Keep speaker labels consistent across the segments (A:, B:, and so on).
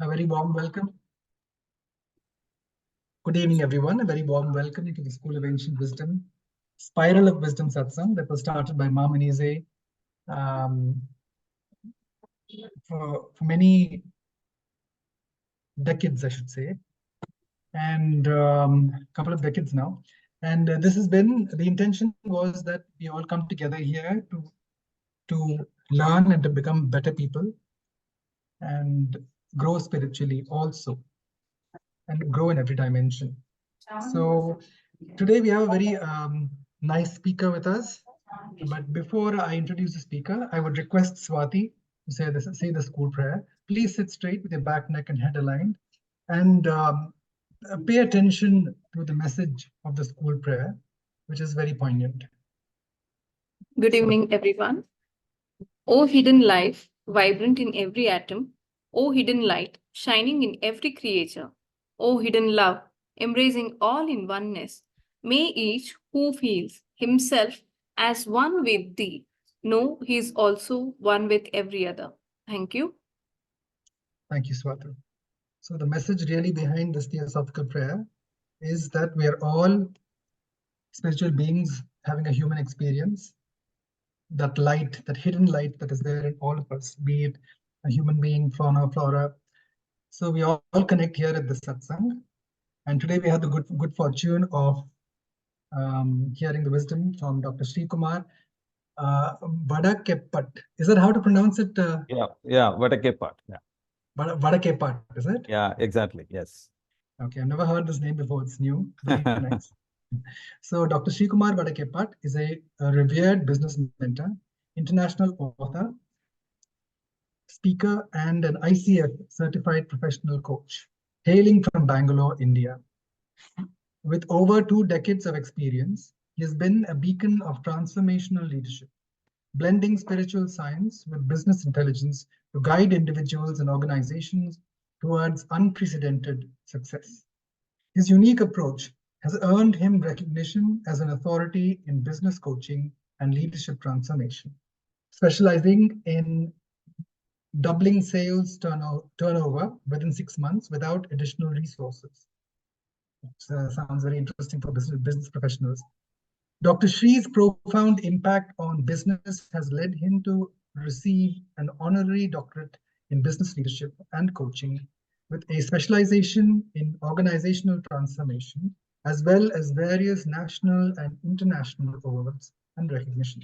A: A very warm welcome. Good evening, everyone. A very warm welcome to the School of Ancient Wisdom, Spiral of Wisdom Satsang that was started by Ma Manize for many decades, I should say, and a couple of decades now. And this has been, the intention was that we all come together here to learn and to become better people and grow spiritually also, and grow in every dimension. So today we have a very nice speaker with us. But before I introduce the speaker, I would request Swati to say the school prayer. Please sit straight with your back, neck, and head aligned, and pay attention to the message of the school prayer, which is very poignant.
B: Good evening, everyone. O hidden life, vibrant in every atom. O hidden light, shining in every creature. O hidden love, embracing all in oneness. May each who feels himself as one with thee know he is also one with every other. Thank you.
A: Thank you, Swati. So the message really behind this theosophical prayer is that we are all spiritual beings having a human experience. That light, that hidden light that is there in all of us, be it a human being, fauna, flora. So we all connect here at the satsang. And today we have the good fortune of hearing the wisdom from Dr. Sreekumar. Vadakepat. Is that how to pronounce it?
C: Yeah, Vadakepat. Yeah.
A: Vadakepat, is it?
C: Yeah, exactly. Yes.
A: Okay, I've never heard this name before. It's new. Very nice. So Dr. Sreekumar Vadakepat is a revered business mentor, international author, speaker, and an ICF certified professional coach, hailing from Bangalore, India. With over 2 decades of experience, he has been a beacon of transformational leadership, blending spiritual science with business intelligence to guide individuals and organizations towards unprecedented success. His unique approach has earned him recognition as an authority in business coaching and leadership transformation, specializing in doubling sales turnover within 6 months without additional resources. It sounds very interesting for business professionals. Dr. Shree's profound impact on business has led him to receive an honorary doctorate in business leadership and coaching, with a specialization in organizational transformation, as well as various national and international awards and recognition.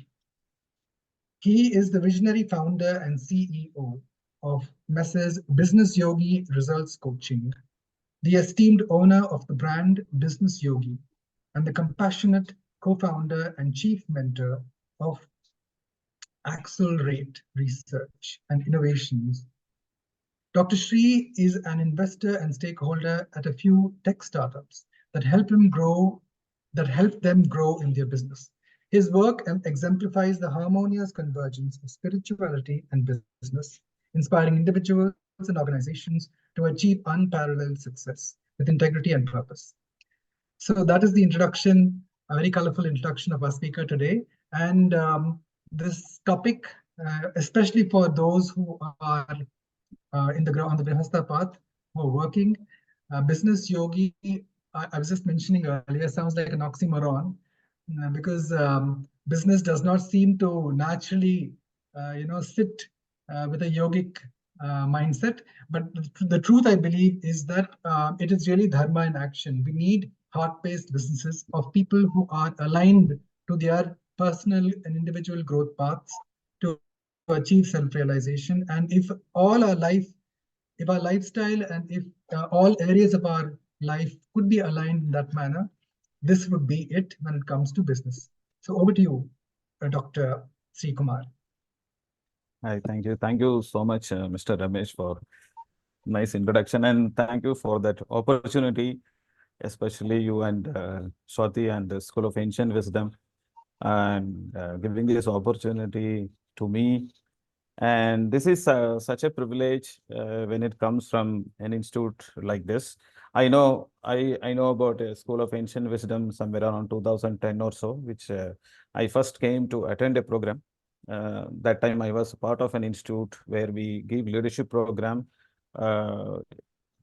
A: He is the visionary founder and CEO of Messrs. Business Yogi Results Coaching, the esteemed owner of the brand Business Yogi, and the compassionate co-founder and chief mentor of Accelerate Research and Innovations. Dr. Shree is an investor and stakeholder at a few tech startups that help them grow in their business. His work exemplifies the harmonious convergence of spirituality and business, inspiring individuals and organizations to achieve unparalleled success with integrity and purpose. So that is the introduction, a very colorful introduction of our speaker today. And this topic, especially for those who are on the Grihastha path, who are working, business yogi, I was just mentioning earlier, sounds like an oxymoron, because business does not seem to naturally, sit with a yogic mindset. But the truth, I believe, is that it is really dharma in action. We need heart-based businesses of people who are aligned to their personal and individual growth paths to achieve self-realization. And if all our life, if our lifestyle and if all areas of our life could be aligned in that manner, this would be it when it comes to business. So over to you, Dr. Sreekumar.
C: Hi, thank you. Thank you so much, Mr. Ramesh, for nice introduction. And thank you for that opportunity, especially you and Swati and the School of Ancient Wisdom, and giving this opportunity to me. And this is such a privilege when it comes from an institute like this. I know about a School of Ancient Wisdom somewhere around 2010 or so, which I first came to attend a program. That time I was part of an institute where we give leadership program uh,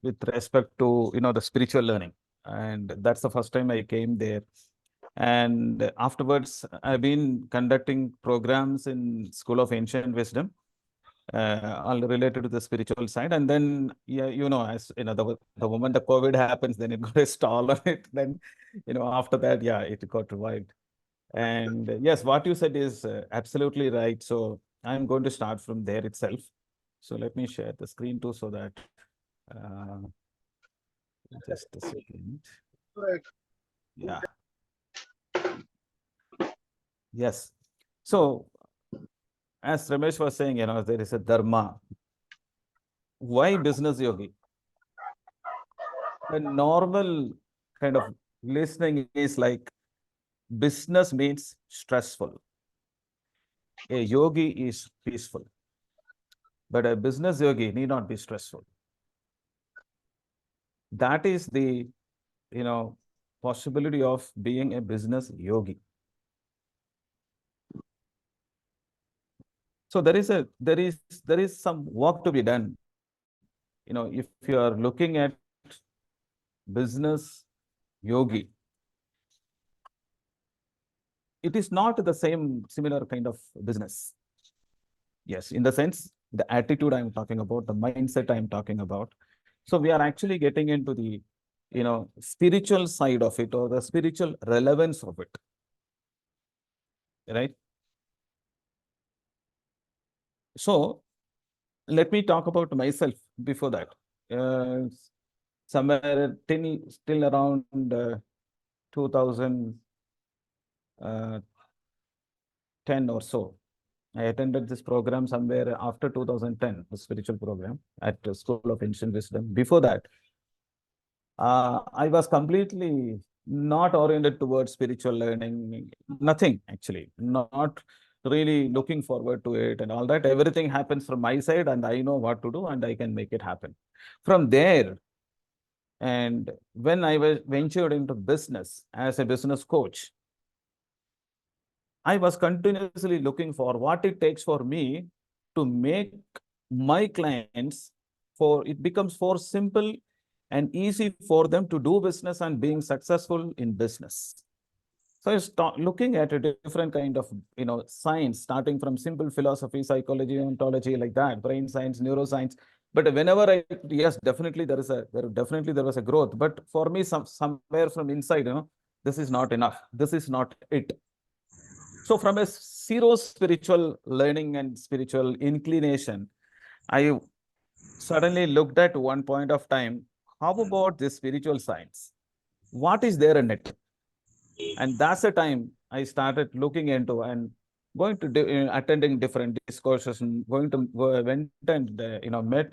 C: with respect to, the spiritual learning. And that's the first time I came there. And afterwards, I've been conducting programs in School of Ancient Wisdom, all related to the spiritual side. And then, yeah, as the moment the COVID happens, then it got a stall on it. Then, after that, yeah, it got revived. And yes, what you said is absolutely right. So I'm going to start from there itself. So let me share the screen too, so that uh, just a second. Yeah. Yes. So as Ramesh was saying, there is a dharma. Why business yogi? The normal kind of listening is like business means stressful. A yogi is peaceful. But a business yogi need not be stressful. That is the, possibility of being a business yogi. So there is some work to be done. If you are looking at business yogi, it is not the similar kind of business. Yes, in the sense, the attitude I'm talking about, the mindset I'm talking about. So we are actually getting into the, spiritual side of it, or the spiritual relevance of it. Right? So let me talk about myself before that. Somewhere still around 2010 or so, I attended this program somewhere after 2010, the spiritual program at the School of Ancient Wisdom. Before that, I was completely not oriented towards spiritual learning, nothing actually, not really looking forward to it and all that. Everything happens from my side, and I know what to do, and I can make it happen. From there, and when I was ventured into business as a business coach, I was continuously looking for what it takes for me to make my clients, for it becomes for simple and easy for them to do business and being successful in business. So I start looking at a different kind of, science, starting from simple philosophy, psychology, ontology, like that, brain science, neuroscience. But whenever yes, definitely there was a growth. But for me, somewhere from inside, this is not enough. This is not it. So from a zero spiritual learning and spiritual inclination, I suddenly looked at one point of time, how about this spiritual science? What is there in it? And that's the time I started looking into and going to attending different discourses, and went and met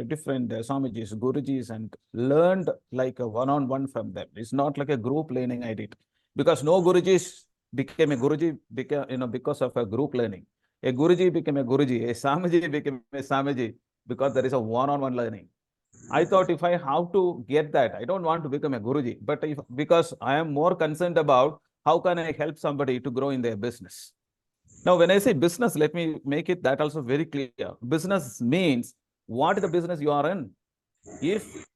C: different Swamijis, Gurujis, and learned like a one-on-one from them. It's not like a group learning I did, because no Gurujis became a Guruji because of a group learning. A Guruji became a Guruji, a Swamiji became a Swamiji because there is a one-on-one learning. I thought if I have to get that, I don't want to become a Guruji, but because I am more concerned about how can I help somebody to grow in their business. Now, when I say business, let me make it that also very clear. Business means what is the business you are in. If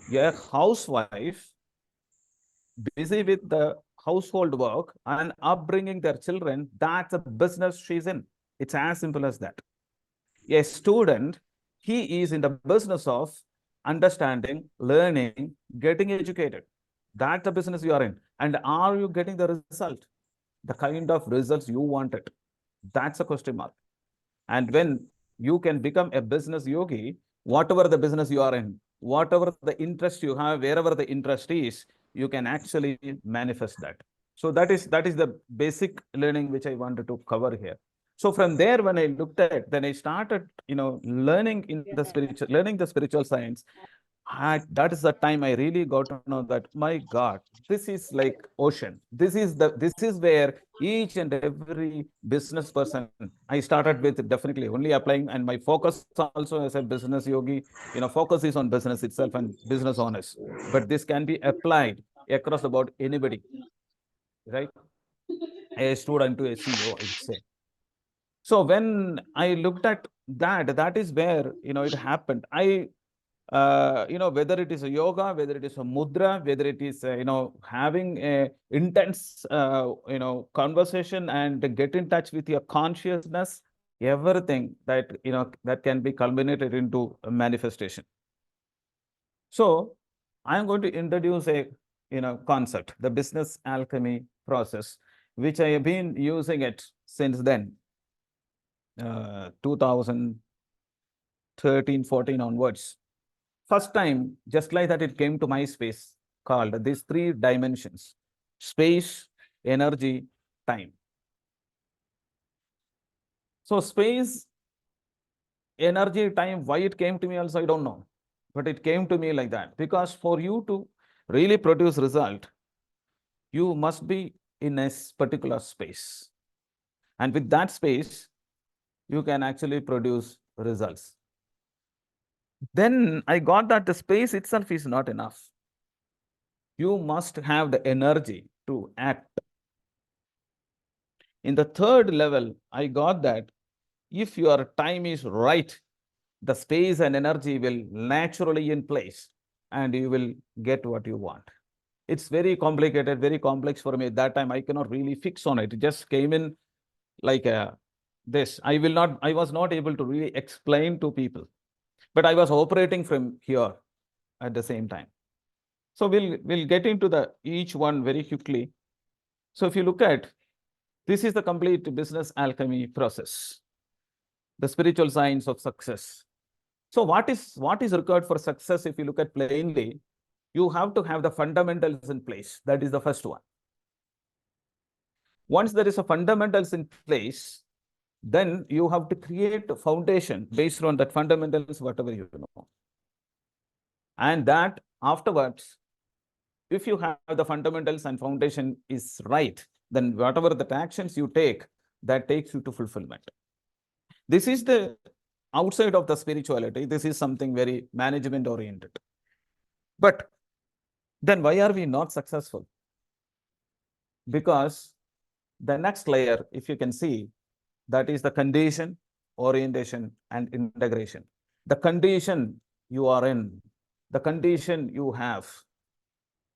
C: you're a housewife busy with the household work and upbringing their children, that's a business she's in. It's as simple as that. A student, he is in the business of understanding, learning, getting educated. That's the business you are in. And are you getting the result? The kind of results you wanted? That's a question mark. And when you can become a business yogi, whatever the business you are in, whatever the interest you have, wherever the interest is, you can actually manifest that. So that is the basic learning which I wanted to cover here. So from there, when I looked at, then I started, learning the spiritual science. That is the time I really got to know that, my God, this is like ocean. This is where each and every business person, I started with definitely only applying, and my focus also as a business yogi, focus is on business itself and business owners. But this can be applied across about anybody, right? A student to a CEO, I would say. So when I looked at that, that is where, it happened. whether it is a yoga, whether it is a mudra, whether it is, having a intense, conversation and get in touch with your consciousness, everything that, that can be culminated into a manifestation. So I'm going to introduce a, concept, the business alchemy process, which I have been using it since then, 2013, 14 onwards. First time, just like that, it came to my space called these three dimensions: space, energy, time. So space, energy, time, why it came to me also, I don't know. But it came to me like that, because for you to really produce result, you must be in a particular space. And with that space, you can actually produce results. Then I got that the space itself is not enough. You must have the energy to act. In the third level, I got that if your time is right, the space and energy will naturally in place and you will get what you want. It's very complicated, very complex for me. At that time, I cannot really fix on it. It just came in like this. I was not able to really explain to people, but I was operating from here at the same time. So we'll get into each one very quickly. So if you look at, this is the complete business alchemy process, the spiritual science of success. So what is required for success? If you look at plainly, you have to have the fundamentals in place. That is the first one. Once there is a fundamentals in place, then you have to create a foundation based on that fundamentals, whatever you know. And that afterwards, if you have the fundamentals and foundation is right, then whatever the actions you take, that takes you to fulfillment. This is the outside of the spirituality. This is something very management oriented. But then why are we not successful? Because the next layer, if you can see, that is the condition, orientation, and integration. The condition you are in, the condition you have,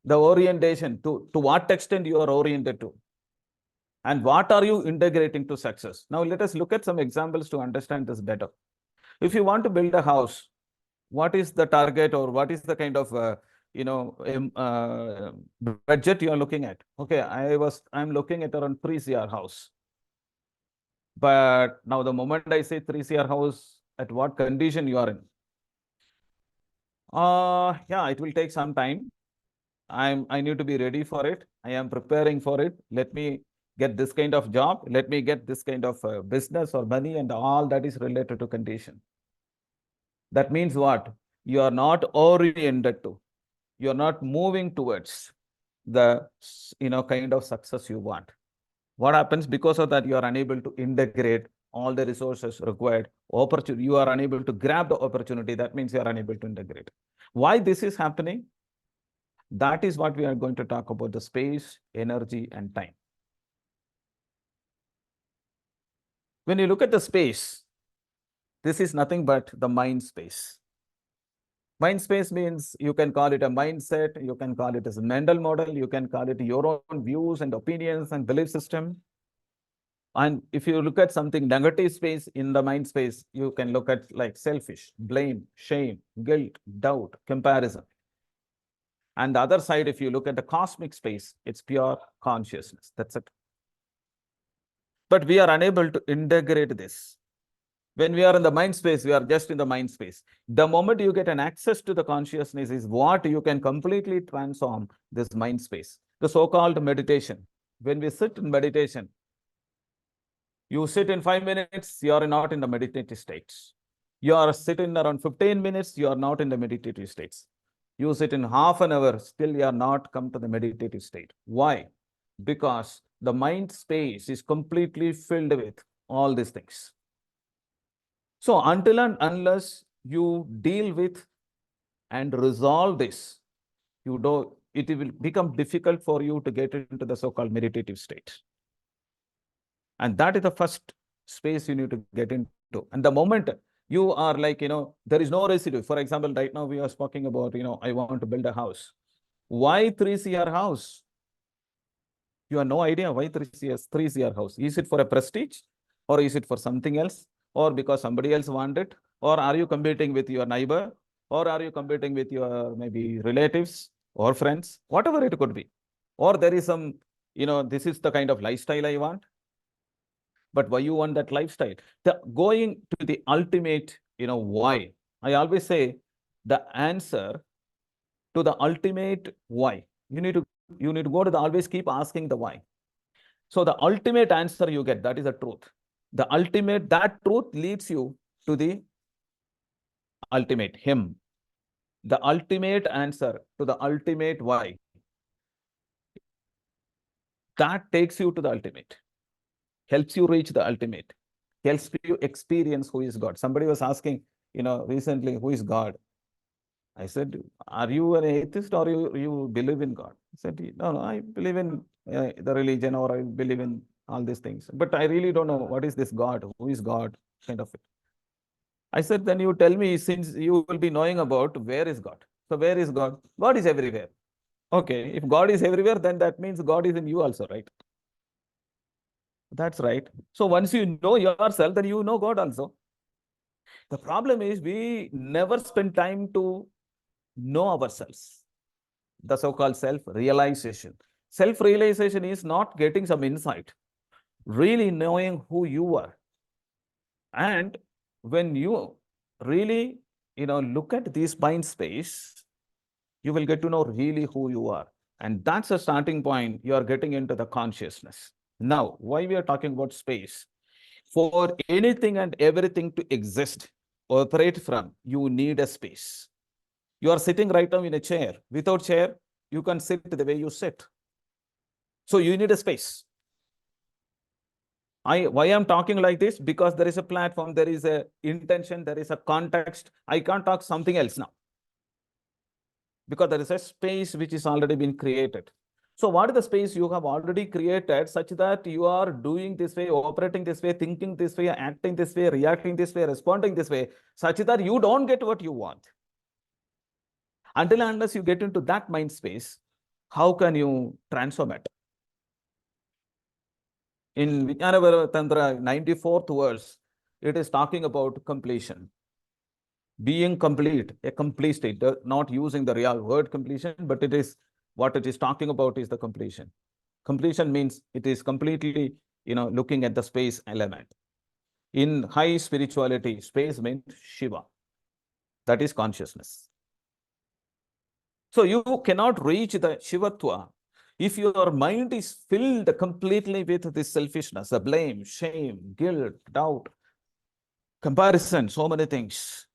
C: the orientation, to what extent you are oriented to, and what are you integrating to success. Now, let us look at some examples to understand this better. If you want to build a house, what is the target or what is the kind of budget you are looking at? Okay, I'm looking at around 3 CR house. But now the moment I say 3 CR house, at what condition you are in? Yeah, it will take some time. I need to be ready for it. I am preparing for it. Let me get this kind of job. Let me get this kind of business or money, and all that is related to condition. That means what? You are not oriented to. You are not moving towards the kind of success you want. What happens? Because of that, you are unable to integrate all the resources required. Opportunity, you are unable to grab the opportunity. That means you are unable to integrate. Why this is happening? That is what we are going to talk about: the space, energy, and time. When you look at the space, this is nothing but the mind space. Mind space means you can call it a mindset, you can call it as a mental model, you can call it your own views and opinions and belief system. And if you look at something negative space in the mind space, you can look at like selfish, blame, shame, guilt, doubt, comparison. And the other side, if you look at the cosmic space, it's pure consciousness. That's it. But we are unable to integrate this. When we are in the mind space, we are just in the mind space. The moment you get an access to the consciousness is what you can completely transform this mind space. The so-called meditation. When we sit in meditation, you sit in 5 minutes, you are not in the meditative states. You are sitting around 15 minutes, you are not in the meditative states. You sit in half an hour, still you are not come to the meditative state. Why? Because the mind space is completely filled with all these things. So until and unless you deal with and resolve this, it will become difficult for you to get into the so-called meditative state. And that is the first space you need to get into. And the moment You are like, there is no residue. For example, right now we are speaking about, I want to build a house. Why 3 CR house? You have no idea why 3 CR house. Is it for a prestige, or is it for something else, or because somebody else want it, or are you competing with your neighbor, or are you competing with your maybe relatives or friends, whatever it could be, or there is some, this is the kind of lifestyle I want. But why you want that lifestyle? The going to the ultimate, why. I always say the answer to the ultimate why. You need to go to the always keep asking the why. So the ultimate answer you get, that is the truth. That truth leads you to the ultimate him. The ultimate answer to the ultimate why. That takes you to the ultimate, helps you reach the ultimate, helps you experience who is God. Somebody was asking, recently, who is God? I said, are you an atheist, or you believe in God? He said, no, I believe in the religion, or I believe in all these things. But I really don't know what is this God, who is God, kind of it. I said, then you tell me, since you will be knowing about where is God. So where is God? God is everywhere. Okay, if God is everywhere, then that means God is in you also, right? That's right. So once you know yourself, then you know God also. The problem is we never spend time to know ourselves. The so-called self-realization. Self-realization is not getting some insight, really knowing who you are. And when you really, look at this mind space, you will get to know really who you are. And that's a starting point. You are getting into the consciousness. Now, why we are talking about space? For anything and everything to exist, operate from, you need a space. You are sitting right now in a chair. Without chair, you can sit the way you sit. So you need a space. Why I'm talking like this? Because there is a platform, there is a intention, there is a context. I can't talk something else now, because there is a space which is already been created. So what is the space you have already created such that you are doing this way, operating this way, thinking this way, acting this way, reacting this way, responding this way, such that you don't get what you want? Until and unless you get into that mind space, how can you transform it? In Vijnana Tantra, 94th verse, it is talking about completion. Being complete, a complete state, not using the real word completion, but it is what it is talking about is the completion. Completion means it is completely, looking at the space element. In high spirituality, space means Shiva. That is consciousness. So you cannot reach the Shivatva if your mind is filled completely with this selfishness, the blame, shame, guilt, doubt, comparison, so many things.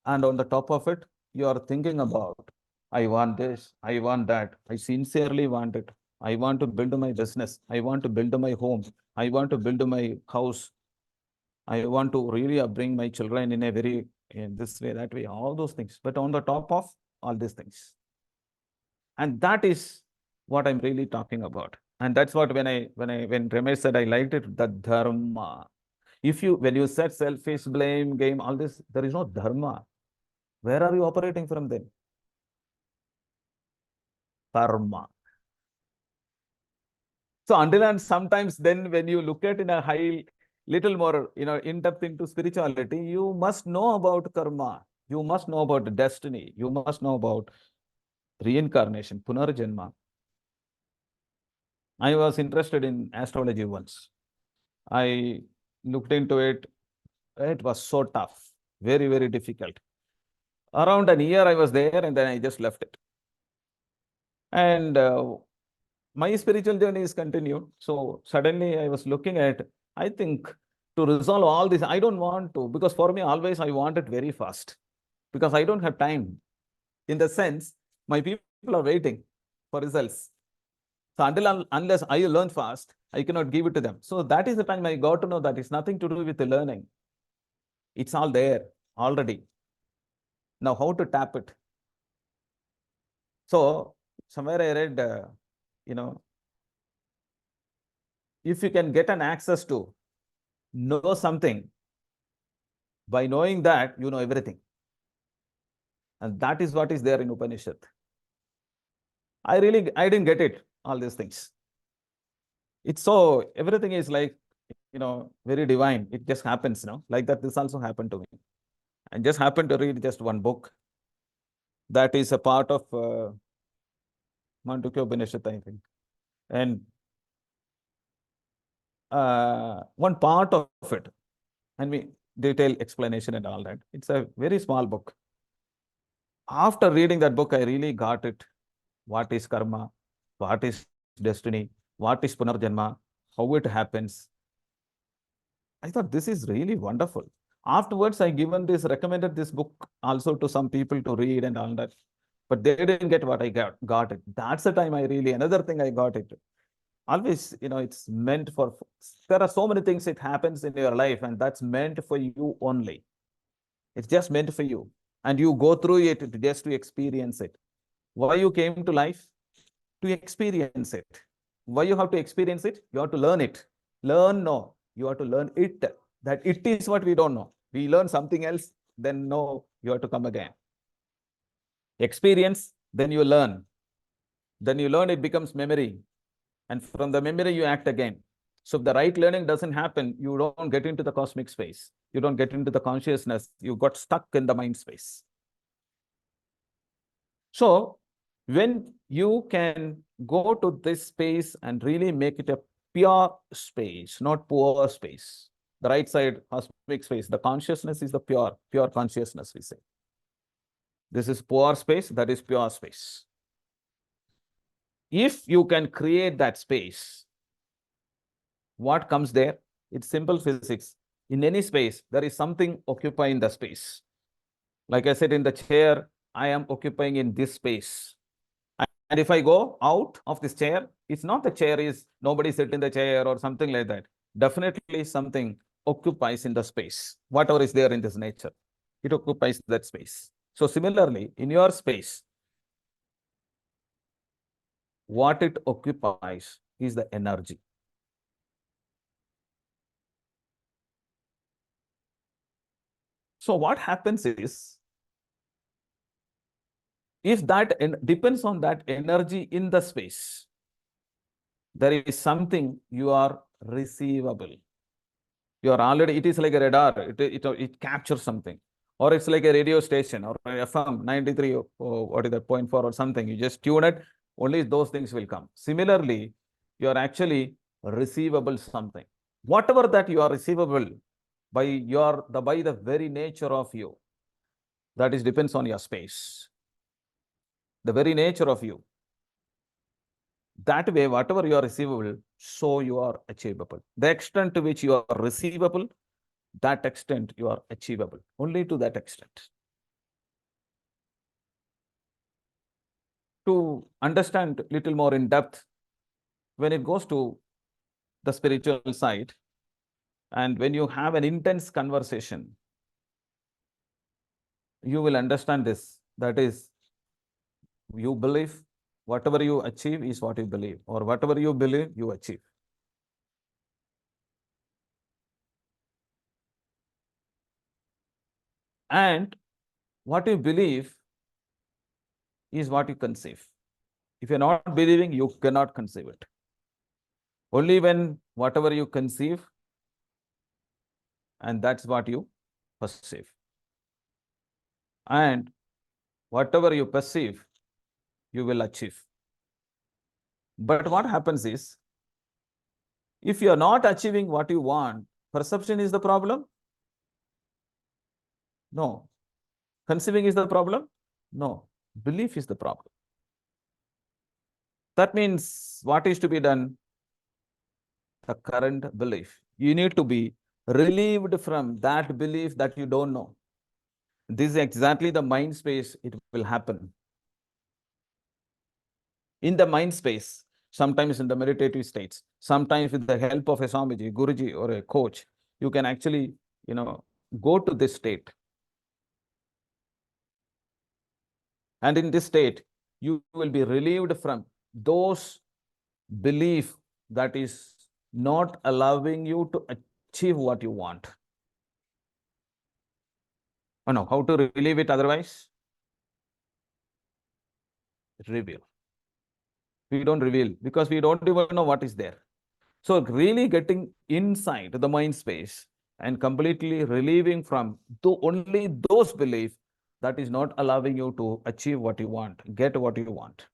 C: And on the top of it, you are thinking about, I want this, I want that, I sincerely want it. I want to build my business. I want to build my home. I want to build my house. I want to really bring my children in a very, in this way, that way, all those things. But on the top of all these things. And that is what I'm really talking about. And that's what when Ramesh said I liked it, the dharma. When you said selfish, blame, game, all this, there is no dharma. Where are you operating from then? Karma. So until and sometimes then when you look at in a high, little more, in depth into spirituality, you must know about karma. You must know about destiny. You must know about reincarnation, punarjanma. I was interested in astrology once. I looked into it. It was so tough, very, very difficult. Around a year I was there, and then I just left it. And my spiritual journey is continued. So suddenly I was looking at, I think to resolve all this, I don't want to, because for me, always I want it very fast, because I don't have time. In the sense, my people are waiting for results. So unless I learn fast, I cannot give it to them. So that is the time I got to know that it's nothing to do with the learning. It's all there already. Now, how to tap it? So somewhere I read, if you can get an access to know something, By knowing that, you know everything. And that is what is there in Upanishad. I didn't get it, all these things. It's so, everything is like, very divine. It just happens, like that. This also happened to me. I just happened to read just one book that is a part of Mandukya Upanishad, I think. And one part of it, and we detailed explanation and all that. It's a very small book. After reading that book, I really got it. What is karma? What is destiny? What is punarjanma? How it happens? I thought this is really wonderful. Afterwards, I recommended this book also to some people to read and all that, but they didn't get what I got it. That's the time another thing I got it. Always, it's meant for, there are so many things it happens in your life, and that's meant for you only. It's just meant for you. And you go through it just to experience it. Why you came to life? To experience it. Why you have to experience it? You have to learn it. Learn, no. You have to learn it. That it is what we don't know. We learn something else, then no, you have to come again. Experience, then you learn. Then you learn, it becomes memory. And from the memory, you act again. So if the right learning doesn't happen, you don't get into the cosmic space. You don't get into the consciousness. You got stuck in the mind space. So when you can go to this space and really make it a pure space, not poor space, the right side, cosmic space, the consciousness is the pure consciousness, we say. This is poor space, that is pure space. If you can create that space, what comes there? It's simple physics. In any space, there is something occupying the space. Like I said, in the chair, I am occupying in this space. And if I go out of this chair, it's not the chair is nobody sit in the chair or something like that. Definitely something occupies in the space. Whatever is there in this nature, it occupies that space. So similarly, in your space, what it occupies is the energy. So what happens is, if that depends on that energy in the space, there is something you are receivable. You are already, it is like a radar, it captures something. Or it's like a radio station or a FM 93 or what is that, 0.4 or something. You just tune it, only those things will come. Similarly, you are actually receivable something. Whatever that you are receivable by the very nature of you, that is depends on your space. The very nature of you. That way, whatever you are receivable, so you are achievable. The extent to which you are receivable, that extent you are achievable. Only to that extent. To understand little more in depth, when it goes to the spiritual side, and when you have an intense conversation, you will understand this. That is, you believe whatever you achieve is what you believe, or whatever you believe, you achieve. And what you believe is what you conceive. If you're not believing, you cannot conceive it. Only when whatever you conceive, and that's what you perceive. And whatever you perceive, you will achieve. But what happens is, if you are not achieving what you want, perception is the problem? No. Conceiving is the problem? No. Belief is the problem. That means what is to be done? The current belief. You need to be relieved from that belief that you don't know. This is exactly the mind space it will happen. In the mind space, sometimes in the meditative states, sometimes with the help of a Swamiji, Guruji, or a coach, you can actually, go to this state. And in this state, you will be relieved from those belief that is not allowing you to achieve what you want. Oh no, how to relieve it otherwise? Reveal. We don't reveal because we don't even know what is there. So really getting inside the mind space and completely relieving from only those beliefs that is not allowing you to achieve what you want, get what you want.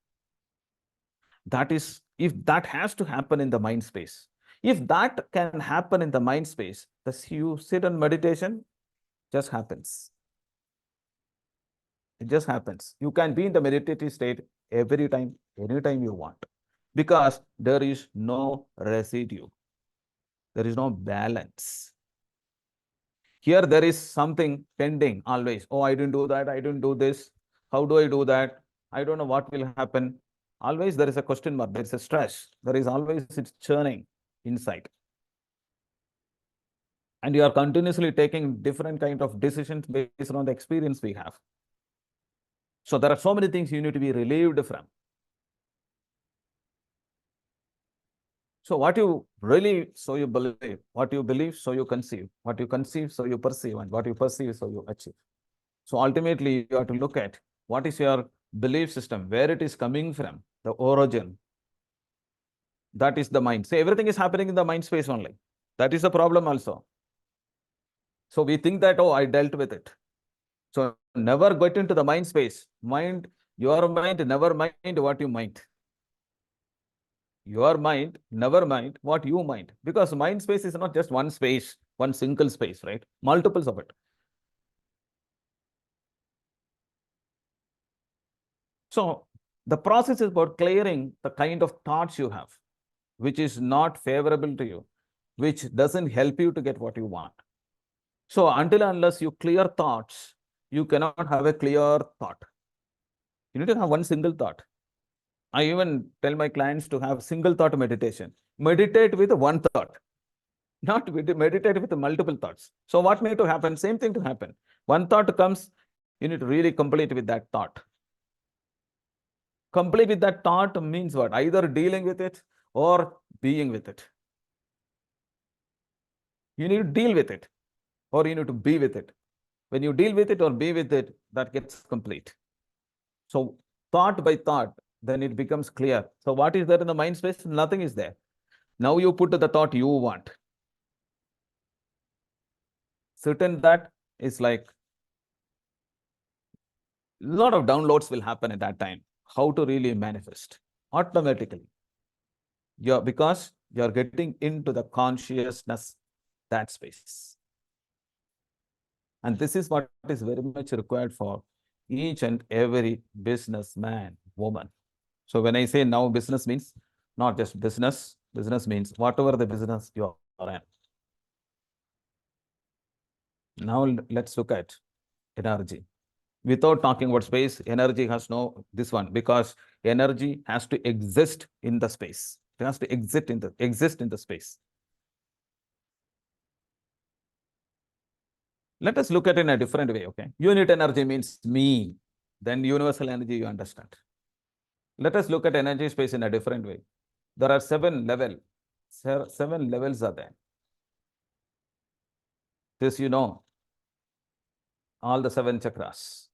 C: That is, if that has to happen in the mind space, if that can happen in the mind space, you sit on meditation, just happens. It just happens. You can be in the meditative state every time, anytime you want, because there is no residue. There is no balance. Here, there is something pending always. Oh, I didn't do that. I didn't do this. How do I do that? I don't know what will happen. Always there is a question mark. There is a stress. There is always it's churning inside. And you are continuously taking different kind of decisions based on the experience we have. So there are so many things you need to be relieved from. So what you really, so you believe, what you believe, so you conceive, what you conceive, so you perceive, and what you perceive, so you achieve. So ultimately, you have to look at what is your belief system, where it is coming from, the origin. That is the mind. So everything is happening in the mind space only. That is the problem also. So we think that, oh, I dealt with it. So never get into the mind space. Mind, your mind, never mind what you mind. Your mind, never mind what you mind. Because mind space is not just one space, one single space, right? Multiples of it. So the process is about clearing the kind of thoughts you have, which is not favorable to you, which doesn't help you to get what you want. So until unless you clear thoughts, you cannot have a clear thought. You need to have one single thought. I even tell my clients to have single thought meditation. Meditate with one thought, not meditate with multiple thoughts. So what need to happen? Same thing to happen. One thought comes, you need to really complete with that thought. Complete with that thought means what? Either dealing with it or being with it. You need to deal with it or you need to be with it. When you deal with it or be with it, that gets complete. So thought by thought, then it becomes clear. So what is there in the mind space? Nothing is there. Now you put the thought you want. Certain that is like a lot of downloads will happen at that time. How to really manifest automatically. Because you're getting into the consciousness, that space. And this is what is very much required for each and every businessman, woman. So when I say now business means not just business, business means whatever the business you are in. Now let's look at energy. Without talking about space, energy has no this one, because energy has to exist in the space. It has to exist in the space. Let us look at it in a different way, okay? Unit energy means me. Then universal energy, you understand. Let us look at energy space in a different way. There are 7 levels. 7 levels are there. This you know, all the 7 chakras.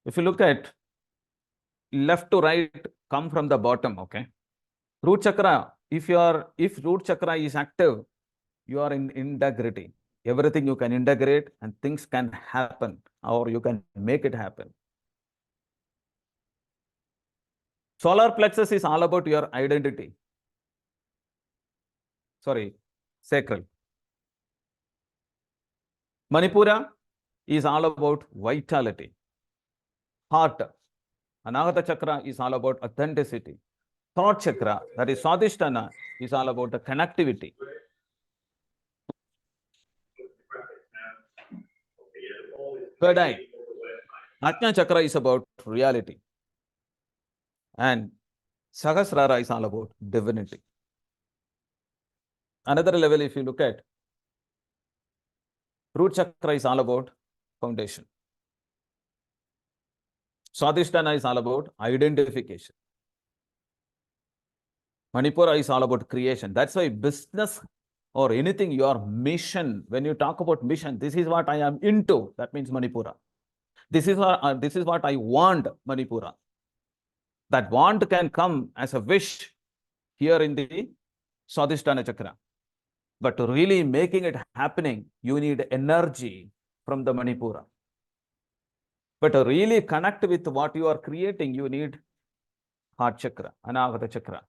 C: If you look at left to right, come from the bottom, okay? Root chakra, if root chakra is active, you are in integrity. Everything you can integrate and things can happen, or you can make it happen. Solar plexus is all about your identity. Sorry, sacral. Manipura is all about vitality. Heart. Anahata chakra is all about authenticity. Thought chakra, that is Swadhisthana, is all about the connectivity. Third eye. Ajna chakra is about reality. And Sahasrara is all about divinity. Another level, if you look at, root chakra is all about foundation. Swadhisthana is all about identification. Manipura is all about creation. That's why business or anything, your mission, when you talk about mission, this is what I am into, that means Manipura. This is what I want, Manipura. That want can come as a wish here in the Swadhisthana Chakra. But to really making it happening, you need energy from the Manipura. But to really connect with what you are creating, you need Heart Chakra, Anahata Chakra.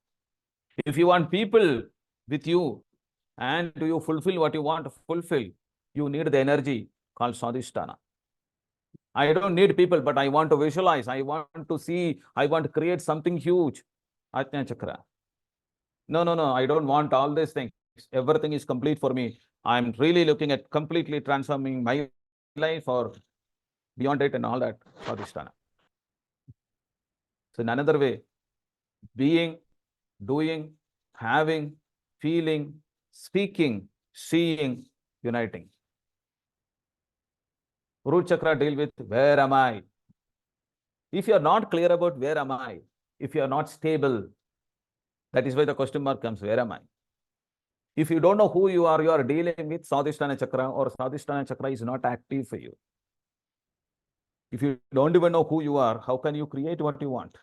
C: If you want people with you and you fulfill what you want to fulfill, you need the energy called Swadhisthana. I don't need people, but I want to visualize. I want to see. I want to create something huge. Ajna Chakra. No, I don't want all these things. Everything is complete for me. I'm really looking at completely transforming my life or beyond it and all that. Swadhisthana. So in another way, being, doing, having, feeling, speaking, seeing, uniting. Root Chakra deal with where am I? If you are not clear about where am I, if you are not stable, that is why the question mark comes, where am I? If you don't know who you are dealing with Swadhisthana Chakra, or Swadhisthana Chakra is not active for you. If you don't even know who you are, how can you create what you want?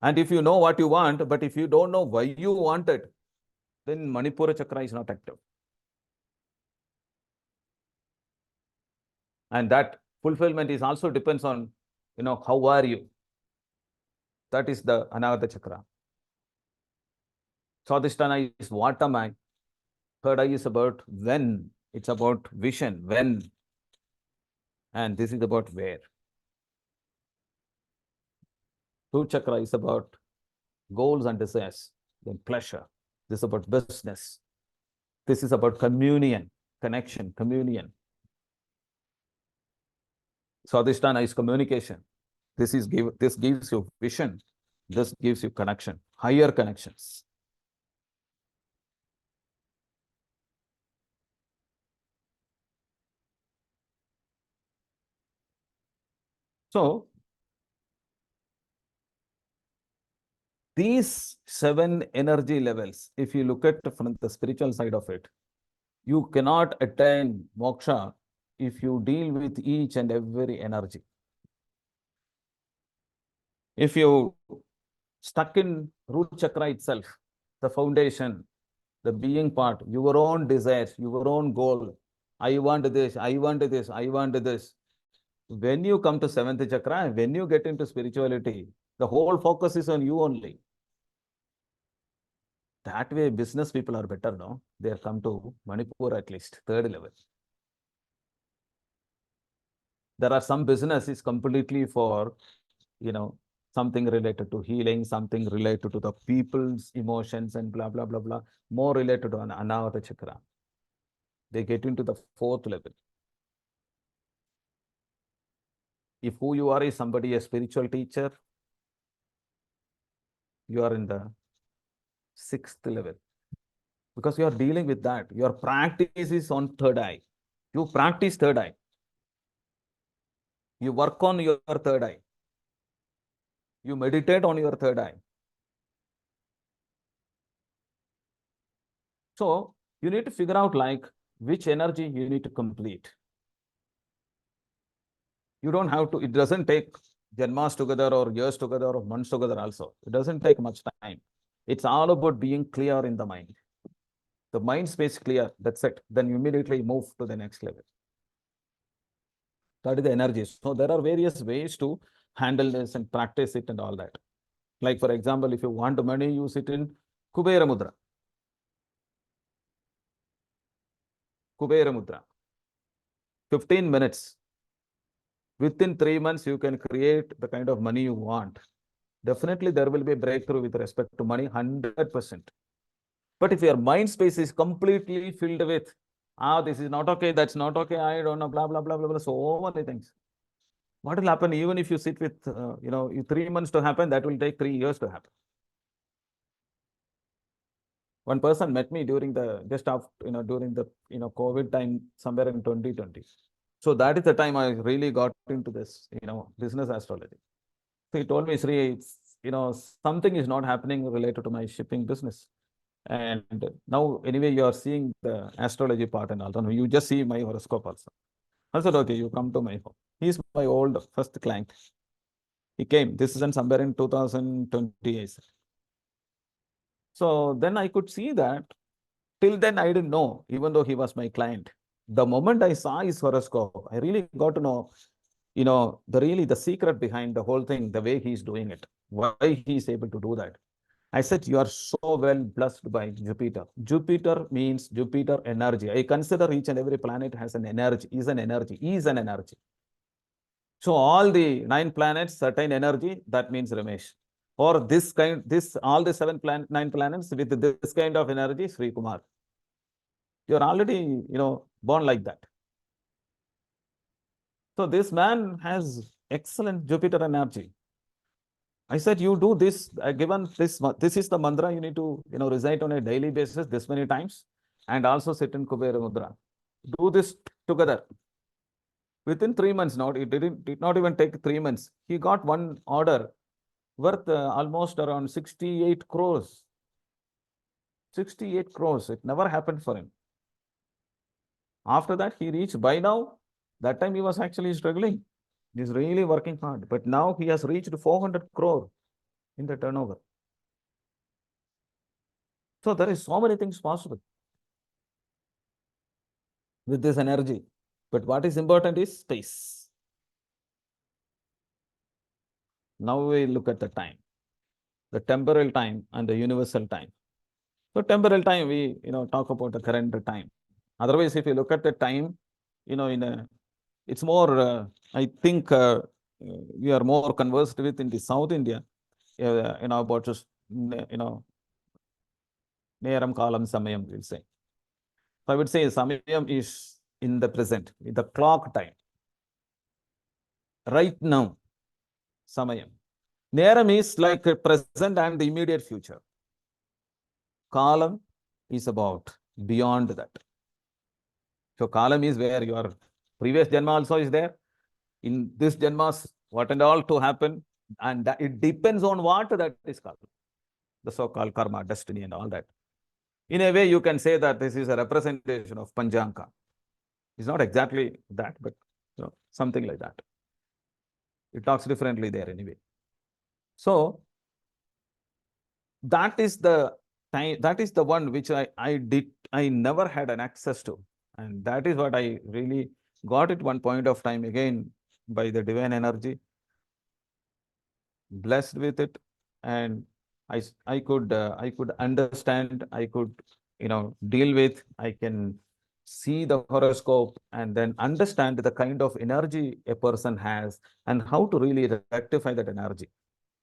C: And if you know what you want, but if you don't know why you want it, then Manipura Chakra is not active. And that fulfillment is also depends on, how are you? That is the Anahata Chakra. Swadhisthana is what am I? Third eye is about when. It's about vision, when. And this is about where. Root Chakra is about goals and desires, then pleasure. This is about business. This is about communion, connection, communion. Swadhisthana is communication. This gives you vision. This gives you connection, higher connections. So these 7 energy levels, if you look at from the spiritual side of it, you cannot attain moksha if you deal with each and every energy. If you stuck in root chakra itself, the foundation, the being part, your own desires, your own goal, I want this, I want this, I want this. When you come to 7th chakra, when you get into spirituality, the whole focus is on you only. That way, business people are better, no? They have come to Manipur at least, 3rd level. There are some businesses completely for, something related to healing, something related to the people's emotions and blah, blah, blah, blah, more related to an Anahata chakra. They get into the 4th level. If who you are is somebody, a spiritual teacher, you are in the 6th level. Because you are dealing with that. Your practice is on 3rd eye. You practice 3rd eye. You work on your 3rd eye. You meditate on your 3rd eye. So you need to figure out like which energy you need to complete. You don't have to, it doesn't take Janmas together or years together or months together also. It doesn't take much time. It's all about being clear in the mind. The mind space clear, that's it. Then you immediately move to the next level. That is the energy. So there are various ways to handle this and practice it and all that. Like for example, if you want money, you sit in Kubera Mudra. Kubera Mudra. 15 minutes. Within 3 months, you can create the kind of money you want. Definitely, there will be a breakthrough with respect to money, 100%. But if your mind space is completely filled with, this is not okay, that's not okay, I don't know, blah, blah, blah, blah, blah, so many things. What will happen even if you sit with, 3 months to happen, that will take 3 years to happen. One person met me during the, just after, during the, COVID time, somewhere in 2020. So that is the time I really got into this, business astrology. So he told me, Sri, something is not happening related to my shipping business. And now, anyway, you are seeing the astrology part and all. You just see my horoscope also. I said, okay, you come to my home. He's my old first client. He came. This is in somewhere in 2020. So then I could see that. Till then, I didn't know, even though he was my client. The moment I saw his horoscope, I really got to know, the secret behind the whole thing, the way he's doing it, why he's able to do that. I said, you are so well blessed by Jupiter. Jupiter means Jupiter energy. I consider each and every planet has an energy, is an energy. So all the 9 planets, certain energy, that means Ramesh. Or all the 9 planets with this kind of energy, Sreekumar. You're already, born like that. So this man has excellent Jupiter energy. I said, you do this, given this is the mantra you need to, recite on a daily basis this many times, and also sit in Kubera Mudra. Do this together. Within 3 months now, did not even take 3 months. He got one order worth almost around 68 crores. 68 crores. It never happened for him. After that, he reached, by now, that time he was actually struggling. He's really working hard. But now he has reached 400 crore in the turnover. So there is so many things possible with this energy. But what is important is space. Now we look at the time, the temporal time and the universal time. So temporal time, we talk about the current time. Otherwise, if you look at the time, it's more, I think we are more conversed with in the South India, about just, Neram Kalam Samayam, we'll say. So I would say Samayam is in the present, the clock time. Right now, Samayam. Neram is like present and the immediate future. Kalam is about beyond that. So Kalam is where your previous Janma also is there. In this Janmas, what and all to happen, and it depends on what that is called. The so-called karma, destiny and all that. In a way, you can say that this is a representation of Panjanka. It's not exactly that, but something like that. It talks differently there anyway. So that is the time, that is the one which I never had an access to. And that is what I really got at one point of time, again, by the divine energy, blessed with it. And I could understand, I could, deal with, I can see the horoscope and then understand the kind of energy a person has and how to really rectify that energy.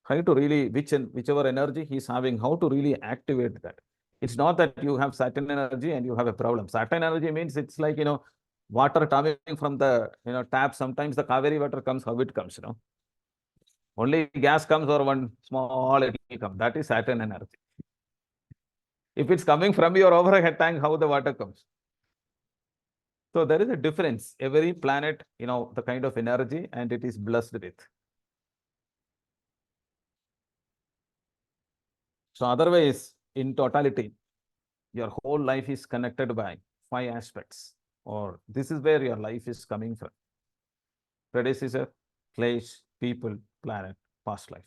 C: How to really, whichever energy he's having, how to really activate that. It's not that you have Saturn energy and you have a problem. Saturn energy means it's like, water coming from the, tap. Sometimes the Kaveri water comes, how it comes, Only gas comes or one small, it will come. That is Saturn energy. If it's coming from your overhead tank, how the water comes? So there is a difference. Every planet, the kind of energy, and it is blessed with. So otherwise, in totality, your whole life is connected by 5 aspects, or this is where your life is coming from. Predecessor, place, people, planet, past life.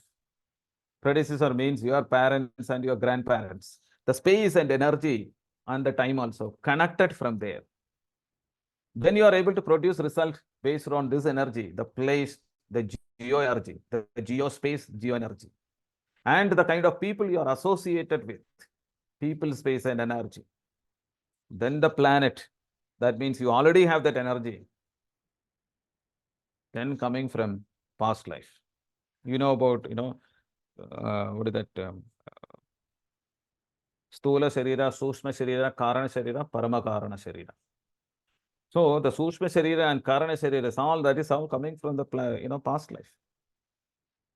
C: Predecessor means your parents and your grandparents. The space and energy and the time also connected from there. Then you are able to produce result based on this energy, the place, the geo energy, the geospace, geo energy, and the kind of people you are associated with, people, space, and energy. Then the planet, that means you already have that energy. Then coming from past life. You know about, what is that? Stula Sharira, Sushma Sharira, Karana Sharira, Parama Karana Sharira. So the Sushma Sharira and Karana Sharira, all that is all coming from the past life.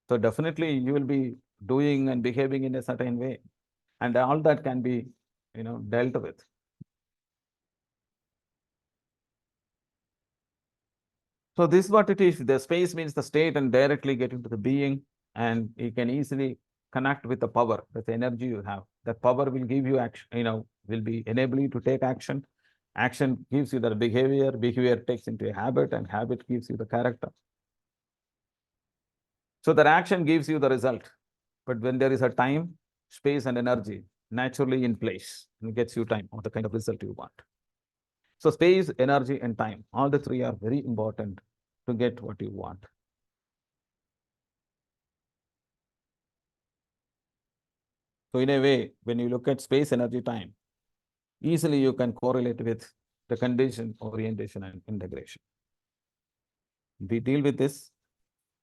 C: So definitely you will be doing and behaving in a certain way. And all that can be, dealt with. So this is what it is. The space means the state and directly get into the being, and you can easily connect with the power, with the energy you have. That power will give you action, will be enable you to take action. Action gives you the behavior, behavior takes into a habit, and habit gives you the character. So that action gives you the result. But when there is a time, space, and energy naturally in place, and gets you time or the kind of result you want. So space, energy, and time, all the three are very important to get what you want. So in a way, when you look at space, energy, time, easily you can correlate with the condition, orientation, and integration. We deal with this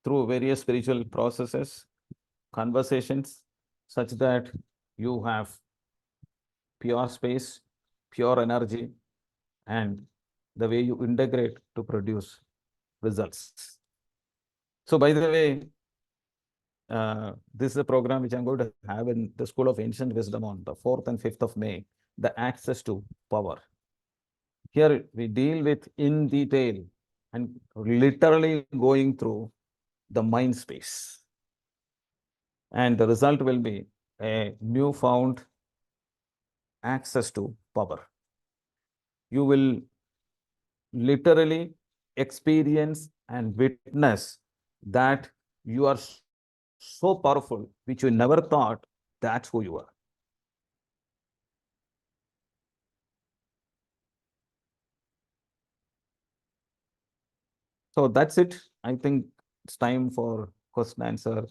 C: through various spiritual processes, conversations, such that you have pure space, pure energy, and the way you integrate to produce results. So by the way, this is a program which I'm going to have in the School of Ancient Wisdom on the 4th and 5th of May, the access to power. Here we deal with in detail and literally going through the mind space. And the result will be a newfound access to power. You will literally experience and witness that you are so powerful, which you never thought that's who you are. So that's it. I think it's time for question answer.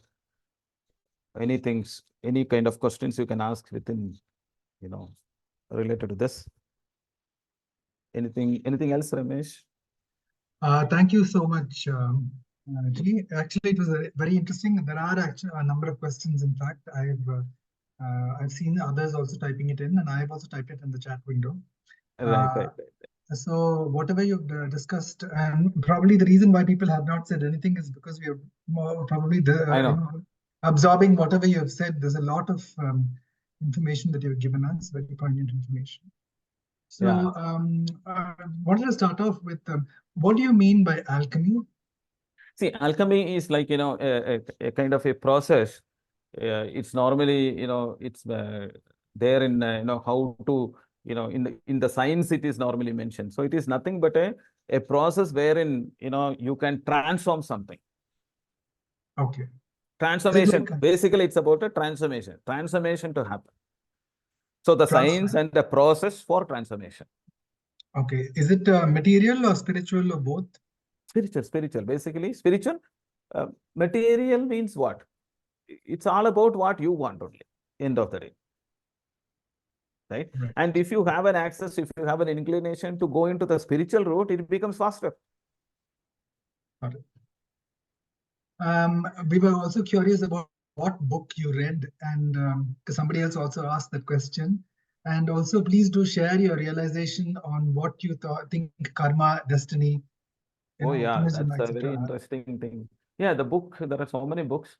C: Any kind of questions you can ask within, related to this. Anything else, Ramesh?
A: Thank you so much, G. Actually, it was very interesting. There are actually a number of questions. In fact, I've seen others also typing it in, and I've also typed it in the chat window.
C: Right.
A: So whatever you've discussed, and probably the reason why people have not said anything is because we are probably absorbing whatever you have said. There's a lot of information that you've given us, very poignant information. So wanted to start off with what do you mean by alchemy?
C: See, alchemy is like, a kind of a process. It's normally, it's there in, how to, in the science, it is normally mentioned. So it is nothing but a process wherein, you can transform something.
A: Okay.
C: Transformation. Basically, it's about a transformation to happen. So the science and the process for transformation.
A: Okay. Is it material or spiritual or both?
C: Spiritual. Basically, spiritual. Material means what? It's all about what you want only, end of the day. Right? And if you have an access, if you have an inclination to go into the spiritual route, it becomes faster.
A: Got it. We were also curious about what book you read, and because somebody else also asked that question. And also, please do share your realization on what you think karma, destiny.
C: That's a very interesting thing. Yeah, the book, there are so many books.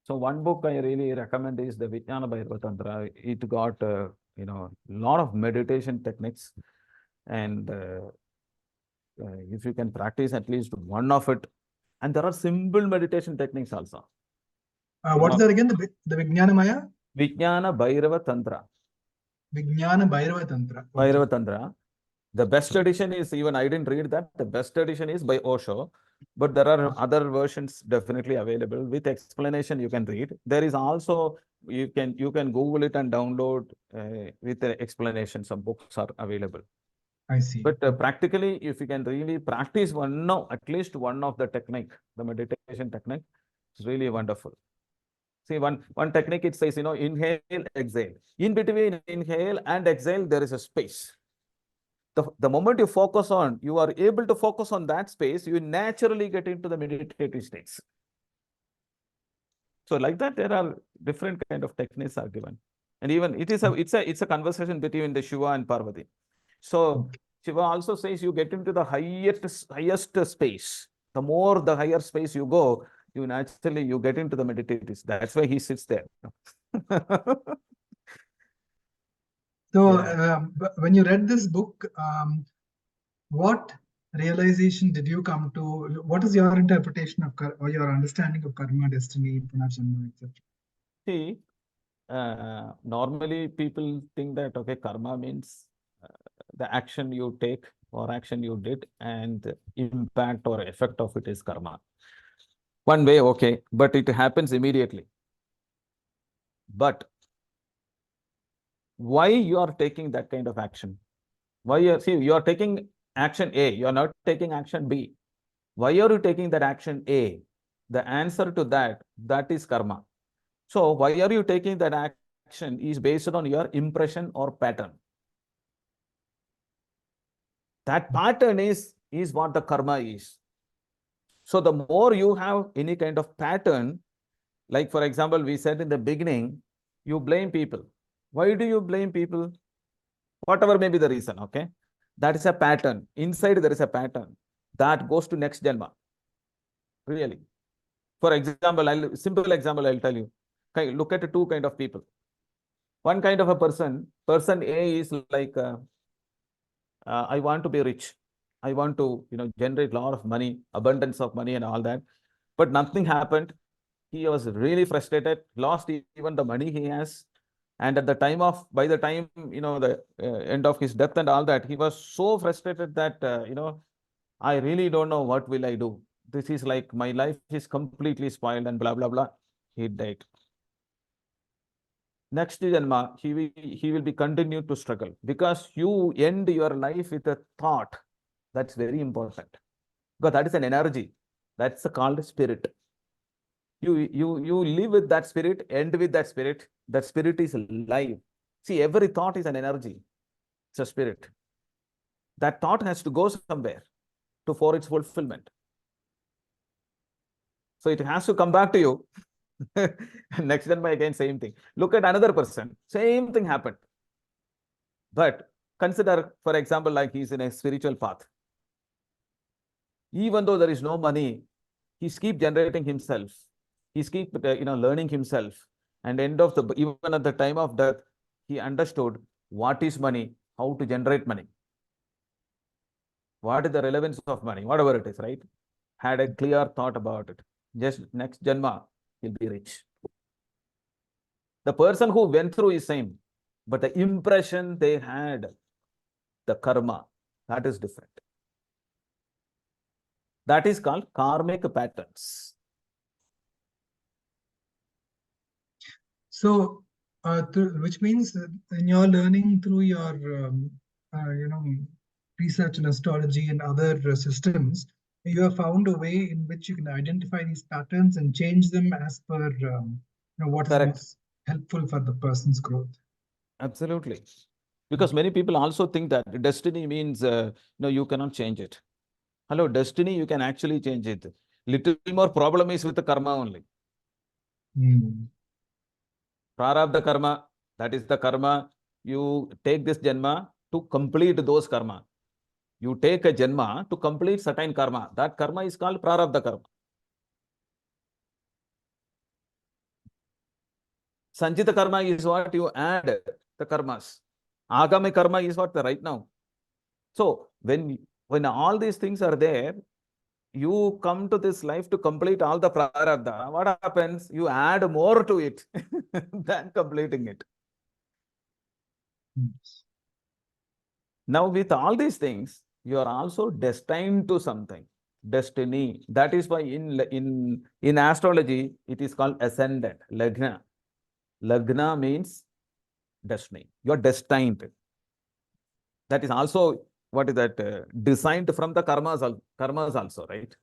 C: So one book I really recommend is the Vijnana Bhairava Tantra. It got, a lot of meditation techniques. And if you can practice at least one of it, and there are simple meditation techniques also.
A: What is that again? The Vijnana Maya?
C: Vijnana Bhairava Tantra.
A: Vijnana Bhairava Tantra.
C: Okay. Bhairava Tantra. The best edition is, even I didn't read that, the best edition is by Osho, but there are other versions definitely available with explanation you can read. There is also, you can Google it and download with the explanation. Some books are available.
A: I see.
C: But practically, if you can really practice at least one of the technique, the meditation technique, it's really wonderful. See, one technique, it says, inhale, exhale. In between inhale and exhale, there is a space. The moment you are able to focus on that space, you naturally get into the meditative states. So like that, there are different kind of techniques are given. And even it's a conversation between the Shiva and Parvati. So Shiva also says you get into the highest space. The more the higher space you go, you get into the meditative. That's why he sits there.
A: So when you read this book, what realization did you come to? What is your interpretation of or your understanding of karma, destiny, punarjanma, etc.?
C: See, normally people think that, okay, karma means the action you take or action you did and the impact or effect of it is karma. One way, okay, but it happens immediately. But why you are taking that kind of action? Why you are taking action A, you are not taking action B. Why are you taking that action A? The answer to that is karma. So why are you taking that action is based on your impression or pattern. That pattern is what the karma is. So the more you have any kind of pattern, like for example, we said in the beginning, you blame people. Why do you blame people? Whatever may be the reason, okay? That is a pattern. Inside there is a pattern that goes to next janma. Really. For example, simple example I'll tell you. Okay, look at two kind of people. One kind of a person A is like, I want to be rich. I want to, generate a lot of money, abundance of money and all that. But nothing happened. He was really frustrated, lost even the money he has. And at the time of, by the time, the end of his death and all that, he was so frustrated that, I really don't know what will I do. This is like, my life is completely spoiled and blah, blah, blah. He died. Next janma, he will be continued to struggle because you end your life with a thought. That's very important because that is an energy. That's called spirit. You live with that spirit, end with that spirit. That spirit is live. See, every thought is an energy. It's a spirit. That thought has to go somewhere for its fulfillment. So it has to come back to you. Next janma again, same thing. Look at another person, same thing happened. But consider, for example, like he's in a spiritual path. Even though there is no money, he's keep generating himself. He's keep learning himself. And even at the time of death, he understood what is money, how to generate money, what is the relevance of money, whatever it is, right? Had a clear thought about it. Just next janma, he'll be rich. The person who went through is same, but the impression they had, the karma, that is different. That is called karmic patterns.
A: So, which means that in your learning through your, research in astrology and other systems, you have found a way in which you can identify these patterns and change them as per what is
C: Correct.
A: most helpful for the person's growth.
C: Absolutely. Because many people also think that destiny means, no, you cannot change it. Hello, destiny, you can actually change it. Little more problem is with the karma only. Prarabdha karma, that is the karma. You take this janma to complete those karma. You take a janma to complete certain karma. That karma is called prarabdha karma. Sanchita karma is what you add the karmas. Agami karma is what the right now. So when all these things are there, you come to this life to complete all the prarabdha. What happens? You add more to it than completing it. Now, with all these things, you are also destined to something. Destiny. That is why in astrology, it is called ascendant, lagna. Lagna means destiny. You are destined. That is also, what is that? Designed from the karmas also, right?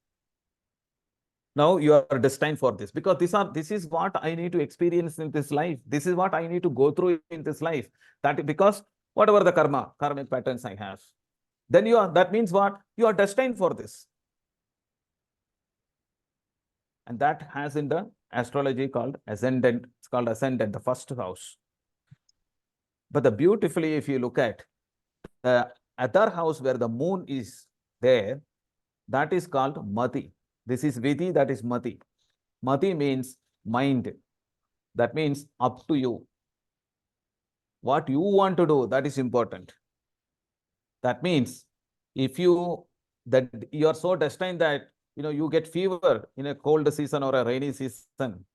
C: Now you are destined for this because this is what I need to experience in this life. This is what I need to go through in this life. That because whatever the karmic patterns I have, then that means what? You are destined for this. And that has in the astrology called ascendant. It's called ascendant, the first house. But the beautifully, if you look at the other house where the moon is there, that is called mati. This is vidhi, that is mati. Mati means mind. That means up to you. What you want to do, that is important. That means if you are so destined that you get fever in a cold season or a rainy season,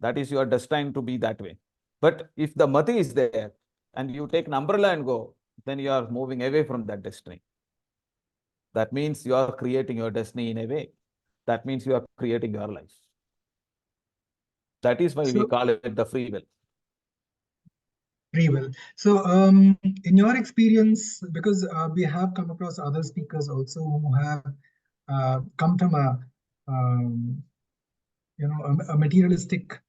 C: that is you are destined to be that way. But if the mati is there and you take an umbrella and go, then you are moving away from that destiny. That means you are creating your destiny in a way. That means you are creating your life. That is why we call it the free will.
A: Free will. So, in your experience, because we have come across other speakers also who have come from a materialistic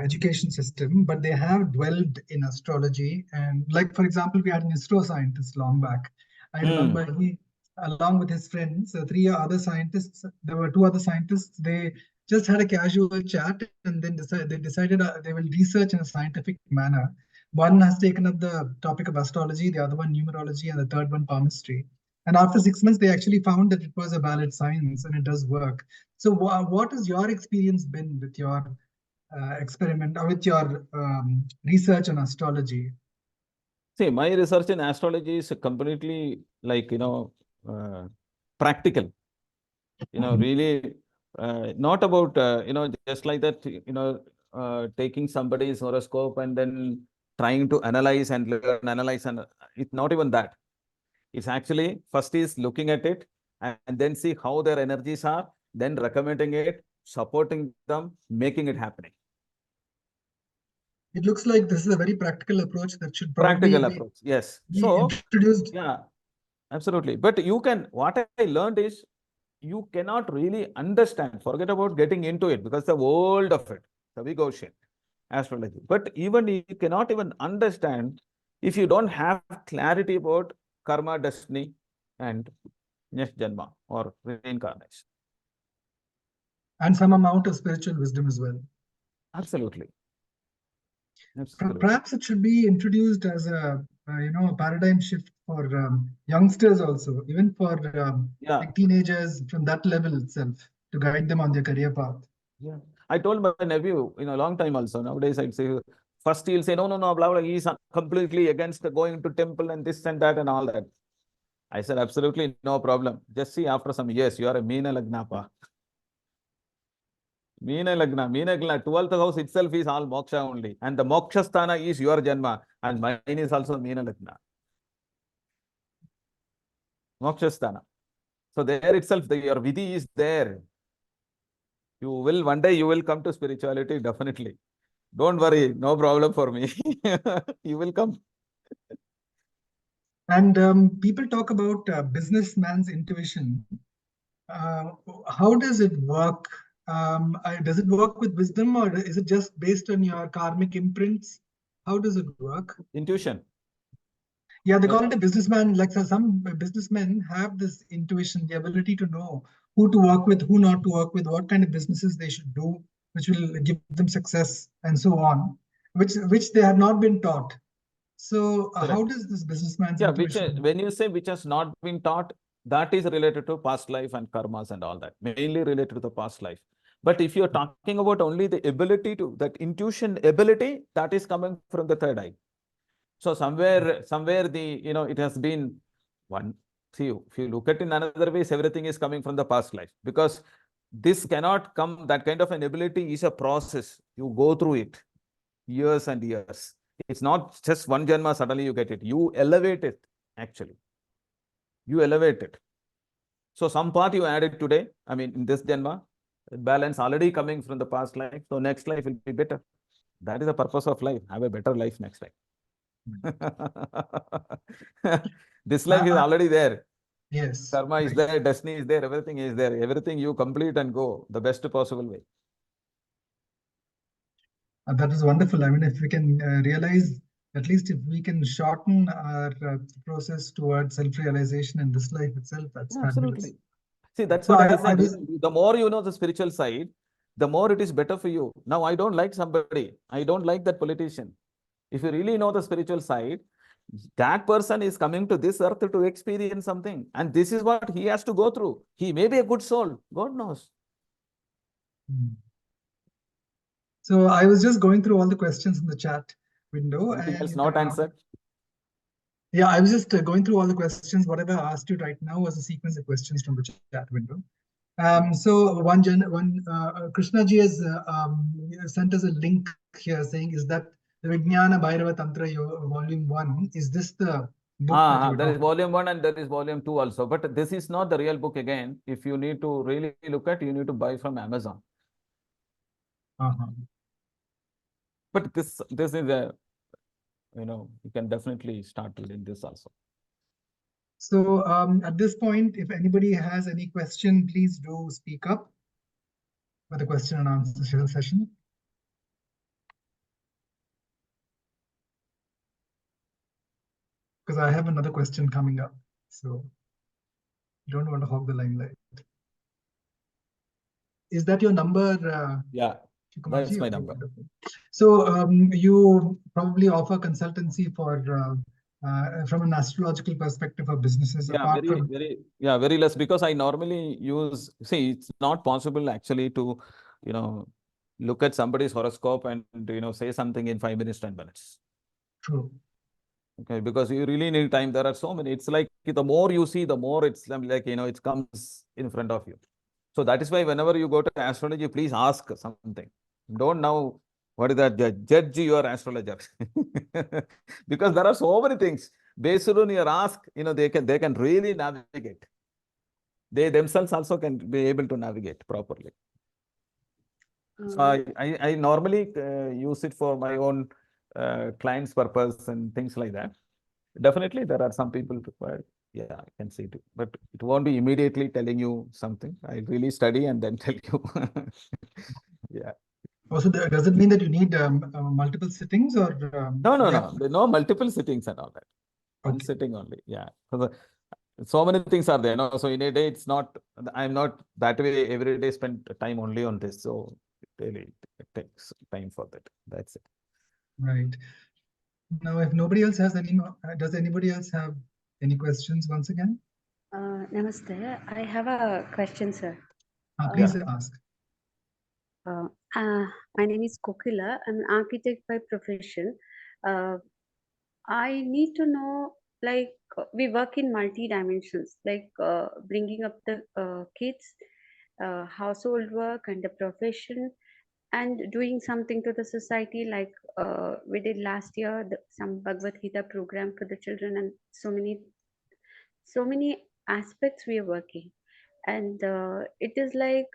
A: education system, but they have dwelled in astrology. And like, for example, we had an ISRO scientist long back. I remember he, along with his friends, three other scientists, there were two other scientists, they just had a casual chat and then they decided they will research in a scientific manner. One has taken up the topic of astrology, the other one numerology, and the third one palmistry. And after 6 months, they actually found that it was a valid science and it does work. So, what has your experience been with your experiment or with your research on astrology?
C: See, my research in astrology is completely like, practical. Really not about, just like that, taking somebody's horoscope and then trying to analyze and learn, analyze. And it's not even that. It's actually first is looking at it and then see how their energies are, then recommending it, supporting them, making it happening.
A: It looks like this is a very practical approach that should probably
C: Practical approach, yes.
A: be
C: So,
A: introduced.
C: yeah, absolutely. But you can, what I learned is, you cannot really understand, forget about getting into it, because the world of it, the big ocean, astrology. But even you cannot even understand if you don't have clarity about karma, destiny, and next janma or reincarnation.
A: And some amount of spiritual wisdom as well.
C: Absolutely. Absolutely.
A: Perhaps it should be introduced as a paradigm shift for youngsters also, even for like teenagers from that level itself, to guide them on their career path.
C: Yeah, I told my nephew in a long time also. Nowadays, I'd say first he'll say no, blah blah. He's completely against going to temple and this and that and all that. I said absolutely no problem. Just see after some years, you are a Meena Lagna pa. Meena Lagna, 12th house itself is all moksha only. And the moksha sthana is your janma. And mine is also Meena Lagna. Moksha sthana. So there itself, your vidhi is there. You will, one day you will come to spirituality, definitely. Don't worry, no problem for me. You will come.
A: And people talk about businessman's intuition. How does it work? Does it work with wisdom, or is it just based on your karmic imprints? How does it work?
C: Intuition.
A: Yeah, they call it a businessman. Like some businessmen have this intuition, the ability to know who to work with, who not to work with, what kind of businesses they should do, which will give them success, and so on, which they have not been taught. So, how does this businessman's intuition?
C: When you say which has not been taught, that is related to past life and karmas and all that, mainly related to the past life. But if you're talking about only the ability to, that intuition ability, that is coming from the third eye. So somewhere the, it has been one. See, if you look at it in another ways, everything is coming from the past life, because this cannot come, that kind of an ability is a process. You go through it years and years. It's not just one janma, suddenly you get it. You elevate it, actually. You elevate it. So some part you added today, I mean, in this janma, balance already coming from the past life. So next life will be better. That is the purpose of life. Have a better life next life. This life is already there.
A: Yes.
C: Karma is there, destiny is there, everything is there. Everything you complete and go the best possible way.
A: That is wonderful. I mean, if we can realize, at least if we can shorten our process towards self-realization in this life itself, that's fabulous.
C: Absolutely. See, that's what I said. The more you know the spiritual side, the more it is better for you. Now, I don't like somebody. I don't like that politician. If you really know the spiritual side, that person is coming to this earth to experience something. And this is what he has to go through. He may be a good soul. God knows.
A: So I was just going through all the questions in the chat window.
C: Anything else not answered?
A: Yeah, I was just going through all the questions. Whatever I asked you right now was a sequence of questions from the chat window. So Krishna ji has sent us a link here saying, is that the Vijnana Bhairava Tantra Volume 1, is this the book that you were
C: There is
A: talking?
C: volume 1 and there is volume 2 also. But this is not the real book again. If you need to really look at, you need to buy from Amazon. But this is a, you can definitely start reading this also.
A: So at this point, if anybody has any question, please do speak up for the question and answer session. Because I have another question coming up, so you don't want to hog the limelight. Is that your number?
C: Yeah, that's
A: Sreekumarji?
C: my
A: Okay,
C: number.
A: wonderful. So you probably offer consultancy for from an astrological perspective for businesses,
C: Yeah,
A: apart from
C: very less, because I normally use, see, it's not possible actually to, look at somebody's horoscope and, say something in 5 minutes, 10 minutes.
A: True.
C: Okay, because you really need time. There are so many. It's like the more you see, the more it's like, it comes in front of you. So that is why whenever you go to astrology, please ask something. Don't now, what is that, judge your astrologer. Because there are so many things. Based on your ask, they can really navigate. They themselves also can be able to navigate properly. So I normally use it for my own clients' purpose and things like that. Definitely, there are some people required. Yeah, I can see it, but it won't be immediately telling you something. I really study and then tell you. Yeah.
A: Also, does it mean that you need multiple sittings, or
C: no multiple sittings and all that. One sitting only. Yeah. So many things are there. So in a day, it's not. I'm not that way every day spend time only on this. So really, it takes time for that. That's it.
A: Right. Now, if nobody else has any, does anybody else have any questions once again?
D: Namaste. I have a question, sir.
A: Please ask.
D: My name is Kokila. I'm an architect by profession. I need to know, like, we work in multi dimensions, like bringing up the kids, household work, and the profession, and doing something to the society, like we did last year, some Bhagavad Gita program for the children, and so many aspects we are working. And it is like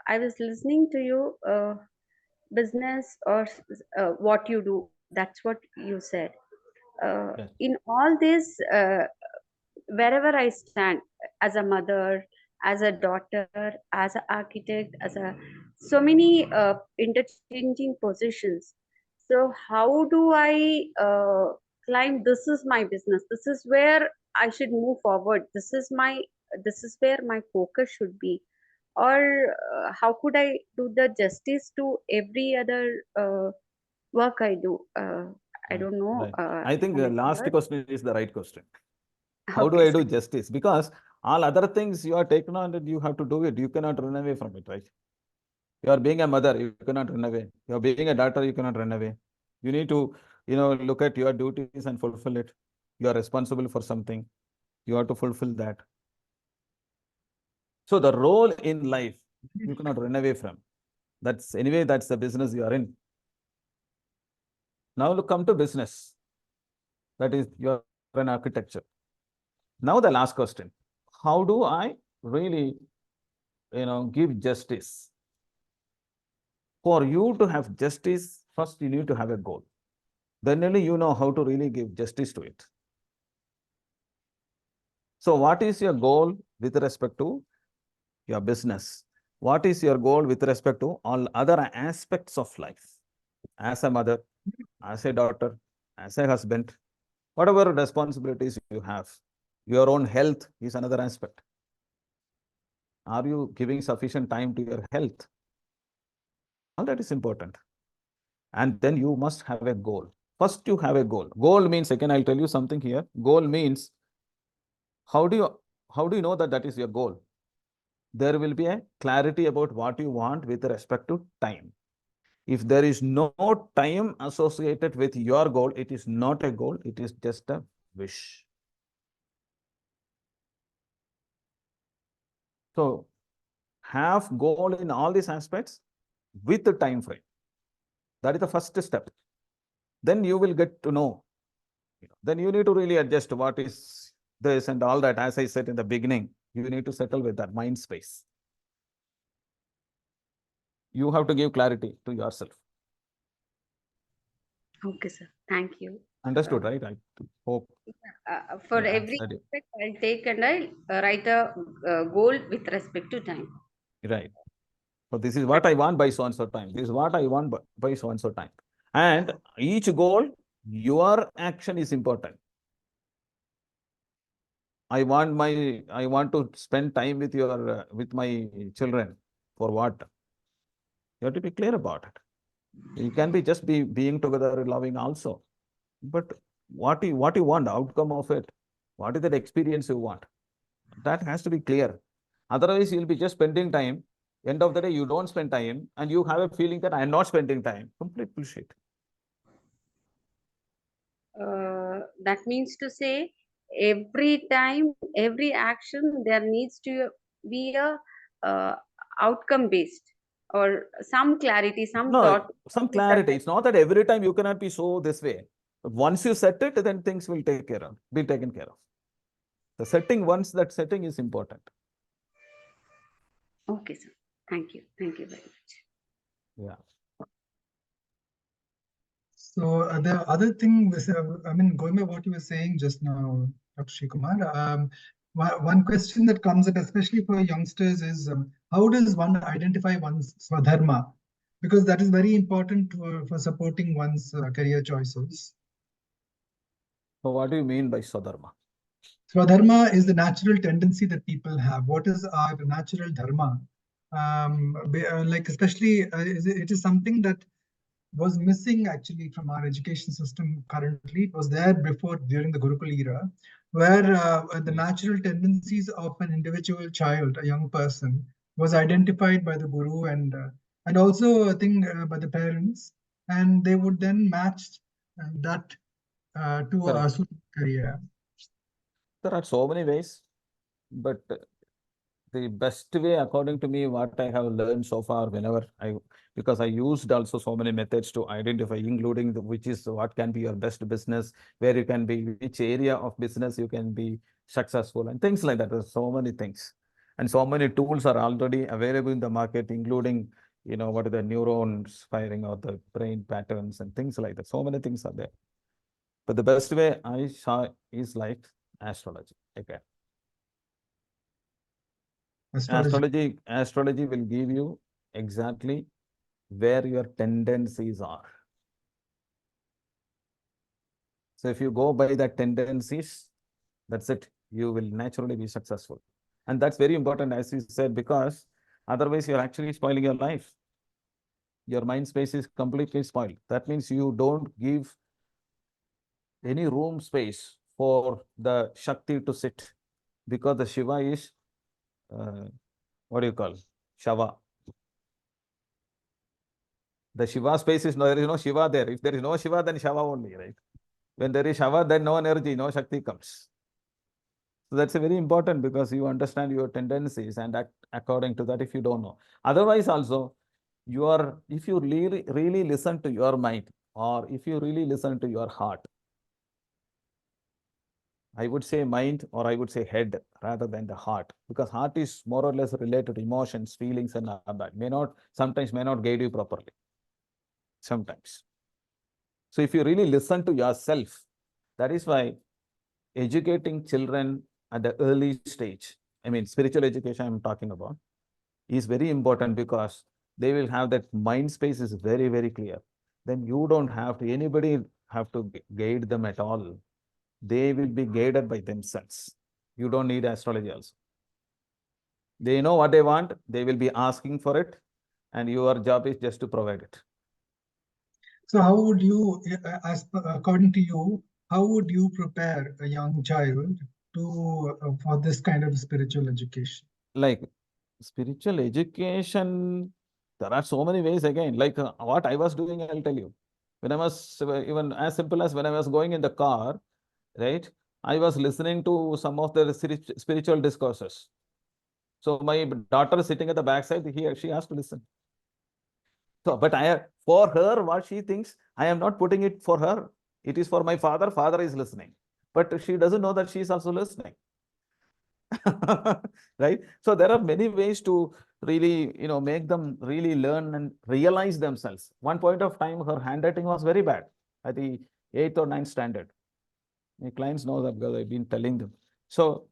D: I was listening to you, business or what you do, that's what you said.
C: Yes.
D: In all this, wherever I stand, as a mother, as a daughter, as an architect, as a so many interchanging positions. So how do I climb? This is my business. This is where I should move forward. This is where my focus should be. Or how could I do the justice to every other work I do? I don't know.
C: Right. I think the last question is the right question. How do
D: Okay,
C: I do justice? Because all other things you are taken on and you have to do it. You cannot run away from it, right? You are being a mother, you cannot run away. You are being a daughter, you cannot run away. You need to, look at your duties and fulfill it. You are responsible for something. You have to fulfill that. So the role in life, you cannot run away from. That's the business you are in. Now look, come to business. That is, you are an architecture. Now the last question. How do I really, give justice? For you to have justice, first you need to have a goal. Then only you know how to really give justice to it. So what is your goal with respect to your business? What is your goal with respect to all other aspects of life? As a mother, as a daughter, as a husband, whatever responsibilities you have, your own health is another aspect. Are you giving sufficient time to your health? All that is important. And then you must have a goal. First, you have a goal. Goal means, again, I'll tell you something here. Goal means, how do you know that that is your goal? There will be a clarity about what you want with respect to time. If there is no time associated with your goal, it is not a goal, it is just a wish. So have goal in all these aspects with the time frame. That is the first step. then you will get to know. Then you need to really adjust what is this and all that. As I said in the beginning, you need to settle with that mind space. You have to give clarity to yourself.
D: Okay, sir. Thank you.
C: Understood, right? I hope.
D: For
C: Yeah,
D: every
C: I did.
D: aspect, I'll take and I'll write a goal with respect to time.
C: Right. So this is what I want by so and so time. This is what I want by so and so time. And each goal, your action is important. I want to spend time with with my children. For what? You have to be clear about it. You can be just being together, loving also. But what you want, outcome of it, what is that experience you want? That has to be clear. Otherwise, you'll be just spending time. End of the day, you don't spend time, and you have a feeling that I'm not spending time. Complete bullshit.
D: That means to say, every time, every action, there needs to be a outcome based or some clarity, some
C: No,
D: thought.
C: some clarity. It's not that every time you cannot be so this way. But once you set it, then things will be taken care of. The setting, once that setting is important.
D: Okay, sir. Thank you. Thank you very much.
C: Yeah.
A: So the other thing was, I mean, going by what you were saying just now, Dr. Sreekumar, one question that comes up, especially for youngsters, is how does one identify one's swadharma? Because that is very important for supporting one's career choices.
C: So what do you mean by Swadharma?
A: Swadharma is the natural tendency that people have. What is our natural dharma? Like especially, it is something that was missing actually from our education system currently. It was there before during the Gurukul era, where the natural tendencies of an individual child, a young person, was identified by the guru and also I think by the parents, and they would then match that to a
C: Correct.
A: suitable career.
C: There are so many ways, but the best way, according to me, what I have learned so far, because I used also so many methods to identify, including which is what can be your best business, where you can be, which area of business you can be successful, and things like that. There's so many things, and so many tools are already available in the market, including, what are the neurons firing or the brain patterns and things like that. So many things are there. But the best way I saw is like astrology. Okay. Astrology will give you exactly where your tendencies are. So if you go by the tendencies, that's it. You will naturally be successful. And that's very important, as you said, because otherwise you're actually spoiling your life. Your mind space is completely spoiled. That means you don't give any room space for the Shakti to sit, because the Shiva is, what do you call? Shava. The Shiva space is there is no Shiva there. If there is no Shiva, then Shava only, right? When there is Shava, then no energy, no Shakti comes. So that's a very important, because you understand your tendencies and act according to that if you don't know. Otherwise also, if you really listen to your mind, or if you really listen to your heart, I would say mind, or I would say head rather than the heart, because heart is more or less related to emotions, feelings, and all that. Sometimes may not guide you properly. Sometimes. So if you really listen to yourself, that is why educating children at the early stage, I mean, spiritual education I'm talking about, is very important, because they will have that mind space is very, very clear. Then you don't have to, anybody have to guide them at all. They will be guided by themselves. You don't need astrology also. They know what they want. They will be asking for it. And your job is just to provide it.
A: So how would you, according to you, how would you prepare a young child for this kind of spiritual education?
C: Like spiritual education, there are so many ways again. Like what I was doing, I'll tell you. When I was, even as simple as when I was going in the car, right? I was listening to some of the spiritual discourses. So my daughter is sitting at the backside, she has to listen. So, but For her, what she thinks, I am not putting it for her. It is for my father. Father is listening. But she doesn't know that she is also listening. Right? So there are many ways to really, make them really learn and realize themselves. One point of time, her handwriting was very bad at the 8th or 9th standard. My clients know that because I've been telling them. So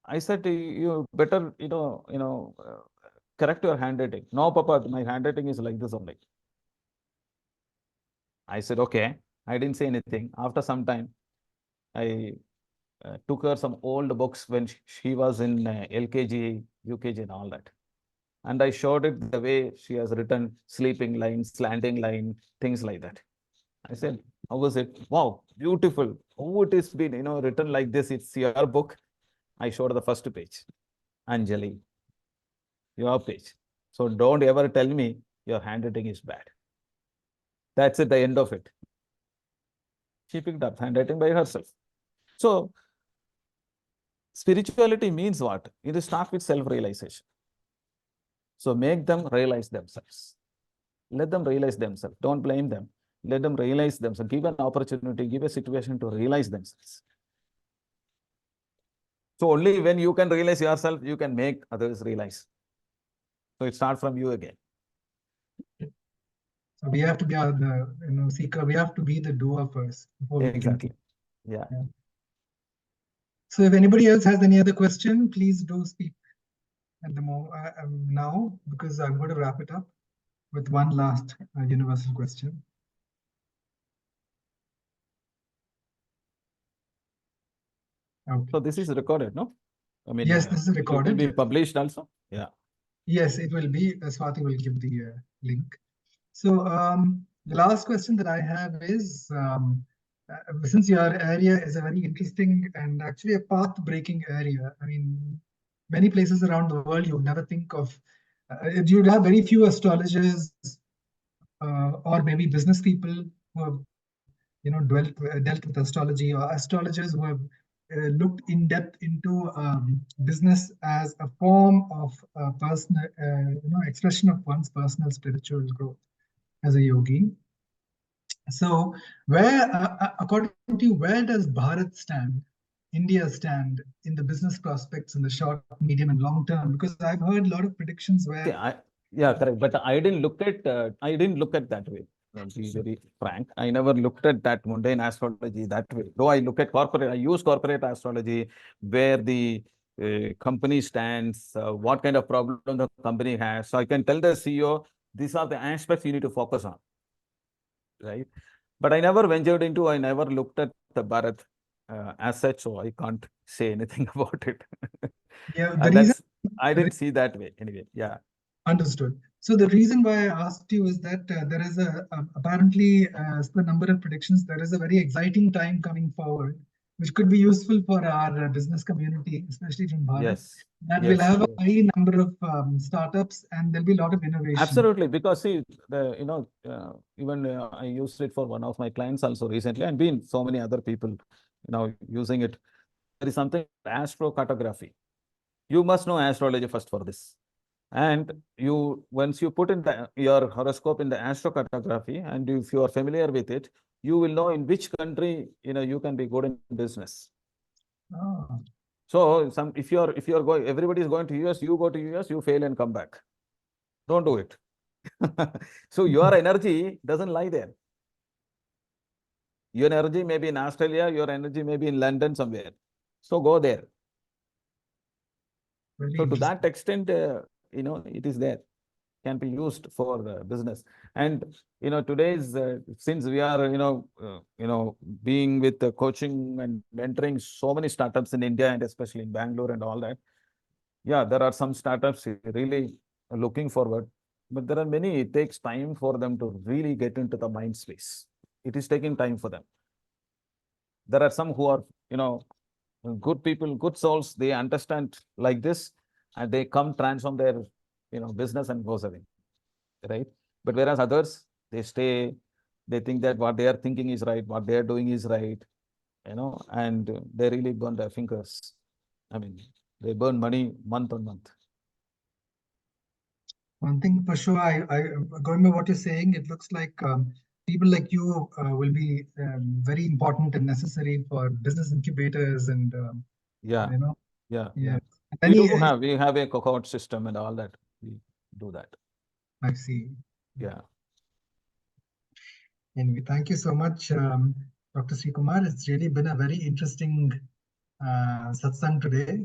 C: I said, you better, correct your handwriting. No, Papa, my handwriting is like this only. I said, okay. I didn't say anything. After some time, I took her some old books when she was in LKG, UKG and all that. And I showed it the way she has written sleeping line, slanting line, things like that. I said, how was it? Wow, beautiful. Oh, it has been, written like this. It's your book. I showed the first page. Anjali, your page. So don't ever tell me your handwriting is bad. That's it, the end of it. She picked up handwriting by herself. So spirituality means what? It starts with self-realization. So make them realize themselves. Let them realize themselves. Don't blame them. Let them realize themselves. Give an opportunity, give a situation to realize themselves. So only when you can realize yourself, you can make others realize. So it starts from you again.
A: So we have to be the seeker. We have to be the doer first before we
C: Exactly.
A: can.
C: Yeah.
A: So if anybody else has any other question, please do speak at the now, because I'm going to wrap it up with one last universal question. Okay.
C: So this is recorded, no? I mean,
A: yes, this is recorded.
C: It will be published also. Yeah.
A: Yes, it will be. Swati will give the link. So the last question that I have is, since your area is a very interesting and actually a path-breaking area, I mean, many places around the world you would never think of. You'd have very few astrologers or maybe business people who have, dealt with astrology, or astrologers who have looked in depth into business as a form of personal, expression of one's personal spiritual growth as a yogi. So, according to you, where does Bharat stand, India stand in the business prospects in the short, medium, and long term? Because I've heard a lot of predictions where.
C: Yeah, correct. But I didn't look at that way. To be very frank, I never looked at that mundane astrology that way. Though I look at corporate, I use corporate astrology, where the company stands, what kind of problem the company has. So I can tell the CEO, these are the aspects you need to focus on, right? But I never ventured into, I never looked at the Bharat as such, so I can't say anything about it.
A: Yeah,
C: And that's, I didn't see that way anyway. Yeah.
A: Understood. So the reason why I asked you is that there is apparently, as the number of predictions, there is a very exciting time coming forward, which could be useful for our business community, especially from Bharat.
C: Yes.
A: That
C: Yes.
A: will have a high number of startups, and there'll be a lot of innovation.
C: Absolutely, because see, even I used it for one of my clients also recently, and been so many other people, using it. There is something astrocartography. You must know astrology first for this. And once you put in your horoscope in the astrocartography, and if you are familiar with it, you will know in which country, you can be good in business.
A: Oh.
C: So if you're going, everybody is going to US, you go to US, you fail and come back. Don't do it. So your energy doesn't lie there. Your energy may be in Australia, your energy may be in London somewhere. So go there. So to that extent, it is there, can be used for business. And today's since we are being with the coaching and mentoring so many startups in India and especially in Bangalore and all that. Yeah, there are some startups really looking forward, but there are many, it takes time for them to really get into the mind space. It is taking time for them. There are some who are, good people, good souls, they understand like this, and they come transform their, business and goes away, right? But whereas others, they stay, they think that what they are thinking is right, what they are doing is right, and they really burn their fingers. I mean, they burn money month on month.
A: One thing for sure, going by what you're saying, it looks like people like you will be very important and necessary for business incubators and
C: Yeah,
A: you know,
C: yeah,
A: yeah.
C: yeah.
A: Any,
C: We have a cohort system and all that. We do that.
A: I see.
C: Yeah.
A: Anyway, thank you so much, Dr. Sreekumar. It's really been a very interesting satsang today.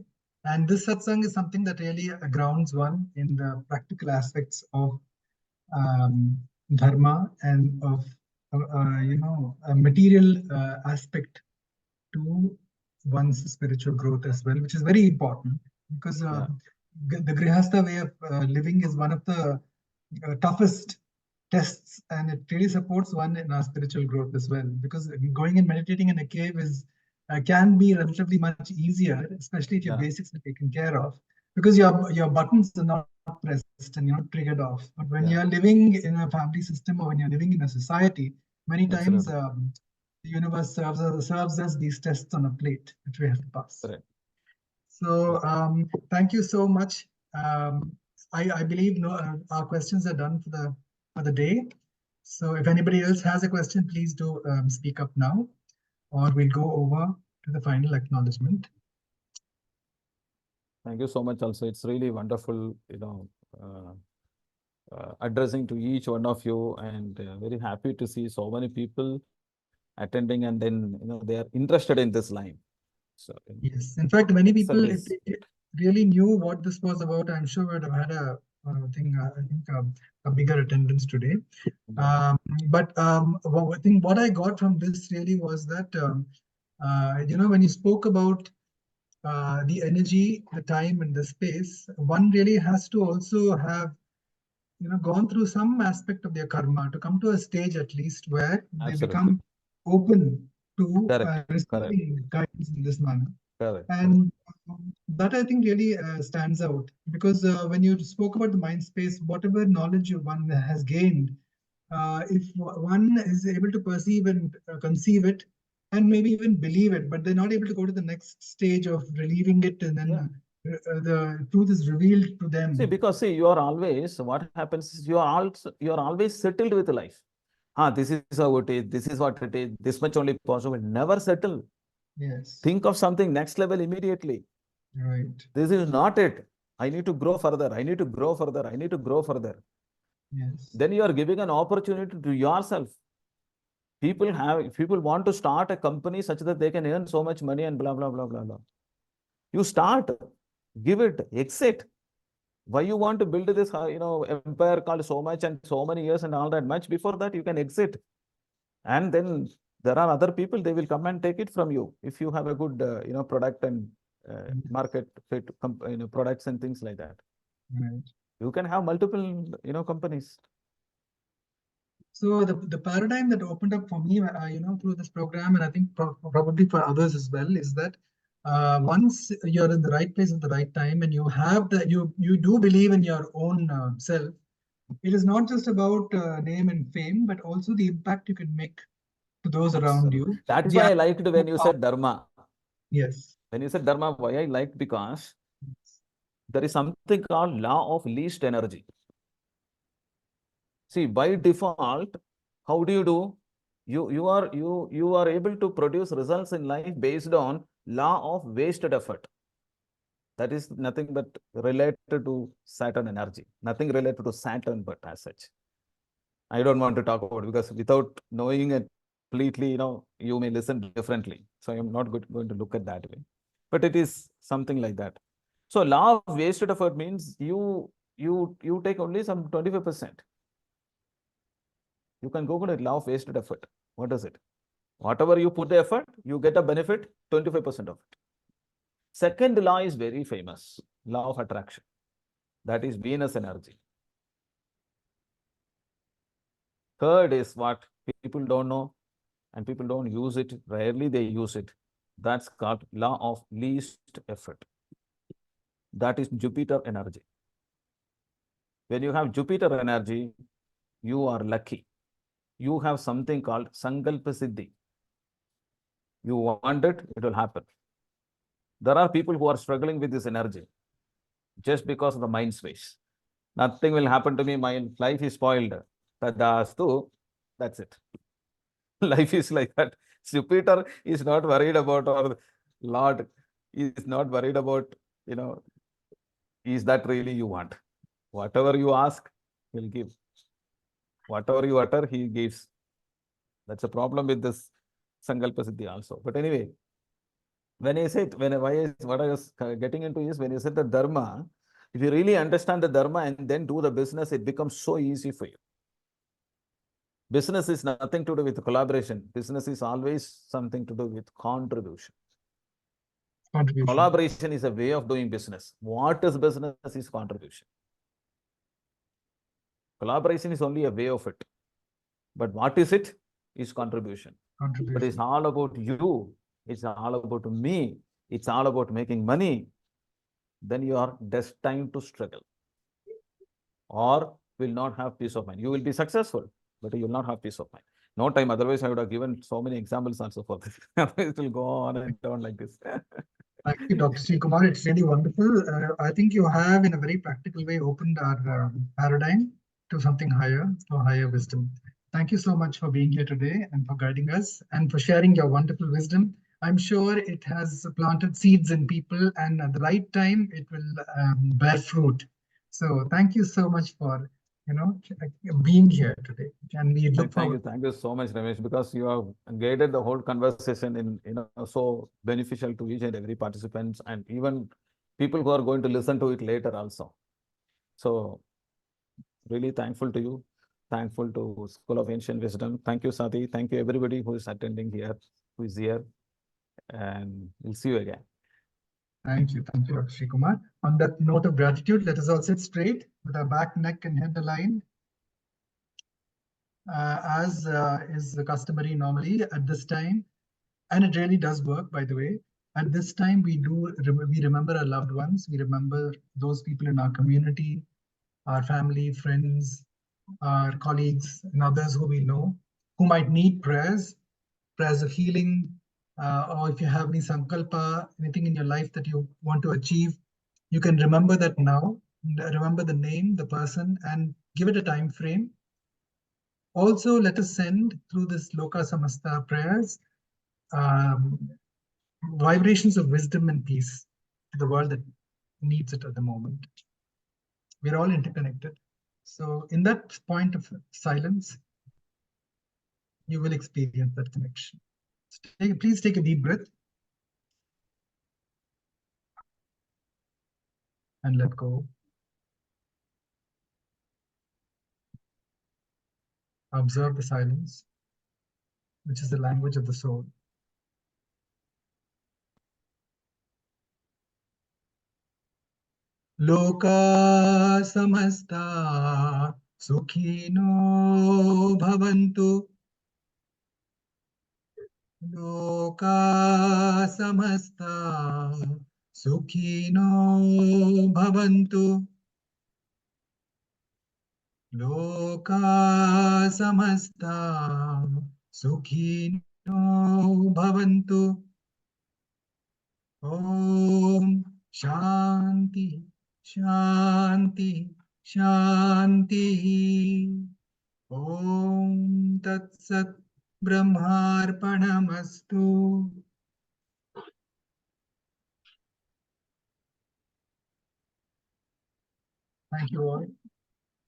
A: And this satsang is something that really grounds one in the practical aspects of dharma and of, a material aspect to one's spiritual growth as well, which is very important because
C: Yeah.
A: the grihastha way of living is one of the toughest tests, and it really supports one in our spiritual growth as well. Because going and meditating in a cave is can be relatively much easier, especially if your
C: Yeah.
A: basics are taken care of, because your buttons are not pressed and you're not triggered off. But when
C: Yeah.
A: you're living in a family system or when you're living in a society, many times
C: Absolutely.
A: the universe serves us these tests on a plate, which we have to pass.
C: Correct.
A: So thank you so much. I believe our questions are done for the day. So if anybody else has a question, please do speak up now, or we'll go over to the final acknowledgement.
C: Thank you so much. Also, it's really wonderful, addressing to each one of you, and very happy to see so many people attending, and then they are interested in this line. So
A: Yes, in fact, many people, if
C: service.
A: they really knew what this was about, I'm sure would have had I think a bigger attendance today.
C: Yeah.
A: But I think what I got from this really was that when you spoke about the energy, the time, and the space, one really has to also have gone through some aspect of their karma to come to a stage at least where they
C: Absolutely.
A: become open to
C: Correct. Correct.
A: receiving guidance in this manner.
C: Correct.
A: And that I think really stands out, because when you spoke about the mind space, whatever knowledge one has gained, if one is able to perceive and conceive it, and maybe even believe it, but they're not able to go to the next stage of relieving it, and then the truth is revealed to them.
C: See, because you are always, what happens is you are always settled with life. This is how it is, this is what it is, this much only possible. Never settle.
A: Yes.
C: Think of something next level immediately.
A: Right.
C: This is not it. I need to grow further. I need to grow further. I need to grow further.
A: Yes.
C: Then you are giving an opportunity to yourself. People want to start a company such that they can earn so much money and blah, blah, blah, blah, blah. You start, give it, exit. Why you want to build this, empire called so much and so many years and all that? Much before that, you can exit. And then there are other people, they will come and take it from you if you have a good, product and market fit, products and things like that.
A: Right.
C: You can have multiple, companies.
A: So the paradigm that opened up for me, through this program, and I think probably for others as well, is that once you're in the right place at the right time, and you have you do believe in your own self, it is not just about name and fame, but also the impact you can make to those around you.
C: That is
A: The
C: why I liked when you said dharma.
A: Yes.
C: When you said dharma, why I liked, because there is something called law of least energy. See, by default, how do you do? You are able to produce results in life based on law of wasted effort. That is nothing but related to Saturn energy, nothing related to Saturn, but as such. I don't want to talk about it, because without knowing it completely, you may listen differently. So I'm not going to look at that way. But it is something like that. So law of wasted effort means you take only some 25%. You can Google it, law of wasted effort. What is it? Whatever you put the effort, you get a benefit, 25% of it. Second law is very famous, law of attraction. That is Venus energy. Third is what people don't know and people don't use it. Rarely they use it. That's called law of least effort. That is Jupiter energy. When you have Jupiter energy, you are lucky. You have something called Sankalpa Siddhi. You want it, it will happen. There are people who are struggling with this energy just because of the mind space. Nothing will happen to me. My life is spoiled. Tadastu. That's it. Life is like that. Jupiter is not worried about, or Lord is not worried about, is that really you want? Whatever you ask, he'll give. Whatever you utter, he gives. That's a problem with this Sankalpa Siddhi also. But anyway, what I was getting into is, when you said the Dharma, if you really understand the Dharma and then do the business, it becomes so easy for you. Business is nothing to do with collaboration. Business is always something to do with contribution. Collaboration is a way of doing business. What is business is contribution. Collaboration is only a way of it. But what is it? Is contribution. But it's all about you. It's all about me. It's all about making money. Then you are destined to struggle, or will not have peace of mind. You will be successful, but you will not have peace of mind. No time. Otherwise, I would have given so many examples also for this. It will go on and on like this.
A: Thank you, Dr. Sreekumar. It's really wonderful. I think you have, in a very practical way, opened our paradigm to something higher, to higher wisdom. Thank you so much for being here today and for guiding us and for sharing your wonderful wisdom. I'm sure it has planted seeds in people, and at the right time, it will bear fruit. So thank you so much for being here today. And we look forward.
C: Thank you so much, Ramesh, because you have guided the whole conversation in so beneficial to each and every participant, and even people who are going to listen to it later also. So really thankful to you. Thankful to School of Ancient Wisdom. Thank you, Sati. Thank you, everybody who is attending here, who is here. And we'll see you again.
A: Thank you, Dr. Sreekumar. On that note of gratitude, let us all sit straight with our back, neck, and head aligned. As is customary normally at this time, and it really does work, by the way. At this time, we remember our loved ones. We remember those people in our community, our family, friends, our colleagues, and others who we know, who might need prayers of healing, or if you have any sankalpa, anything in your life that you want to achieve, you can remember that now. Remember the name, the person, and give it a time frame. Also, let us send through this Loka Samasta prayers vibrations of wisdom and peace to the world that needs it at the moment. We're all interconnected. So in that point of silence, you will experience that connection. So please take a deep breath and let go. Observe the silence, which is the language of the soul. Loka samasta sukhino bhavantu. Loka samasta sukhino bhavantu. Loka samasta sukhino bhavantu. Om Shanti, Shanti, Shanti. Om Tat Sat Brahmarpanamastu. Thank you all.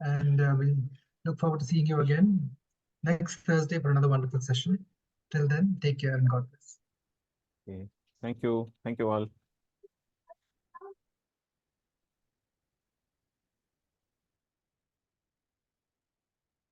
A: And we look forward to seeing you again next Thursday for another wonderful session. Till then, take care and God bless.
C: Okay. Thank you. Thank you all.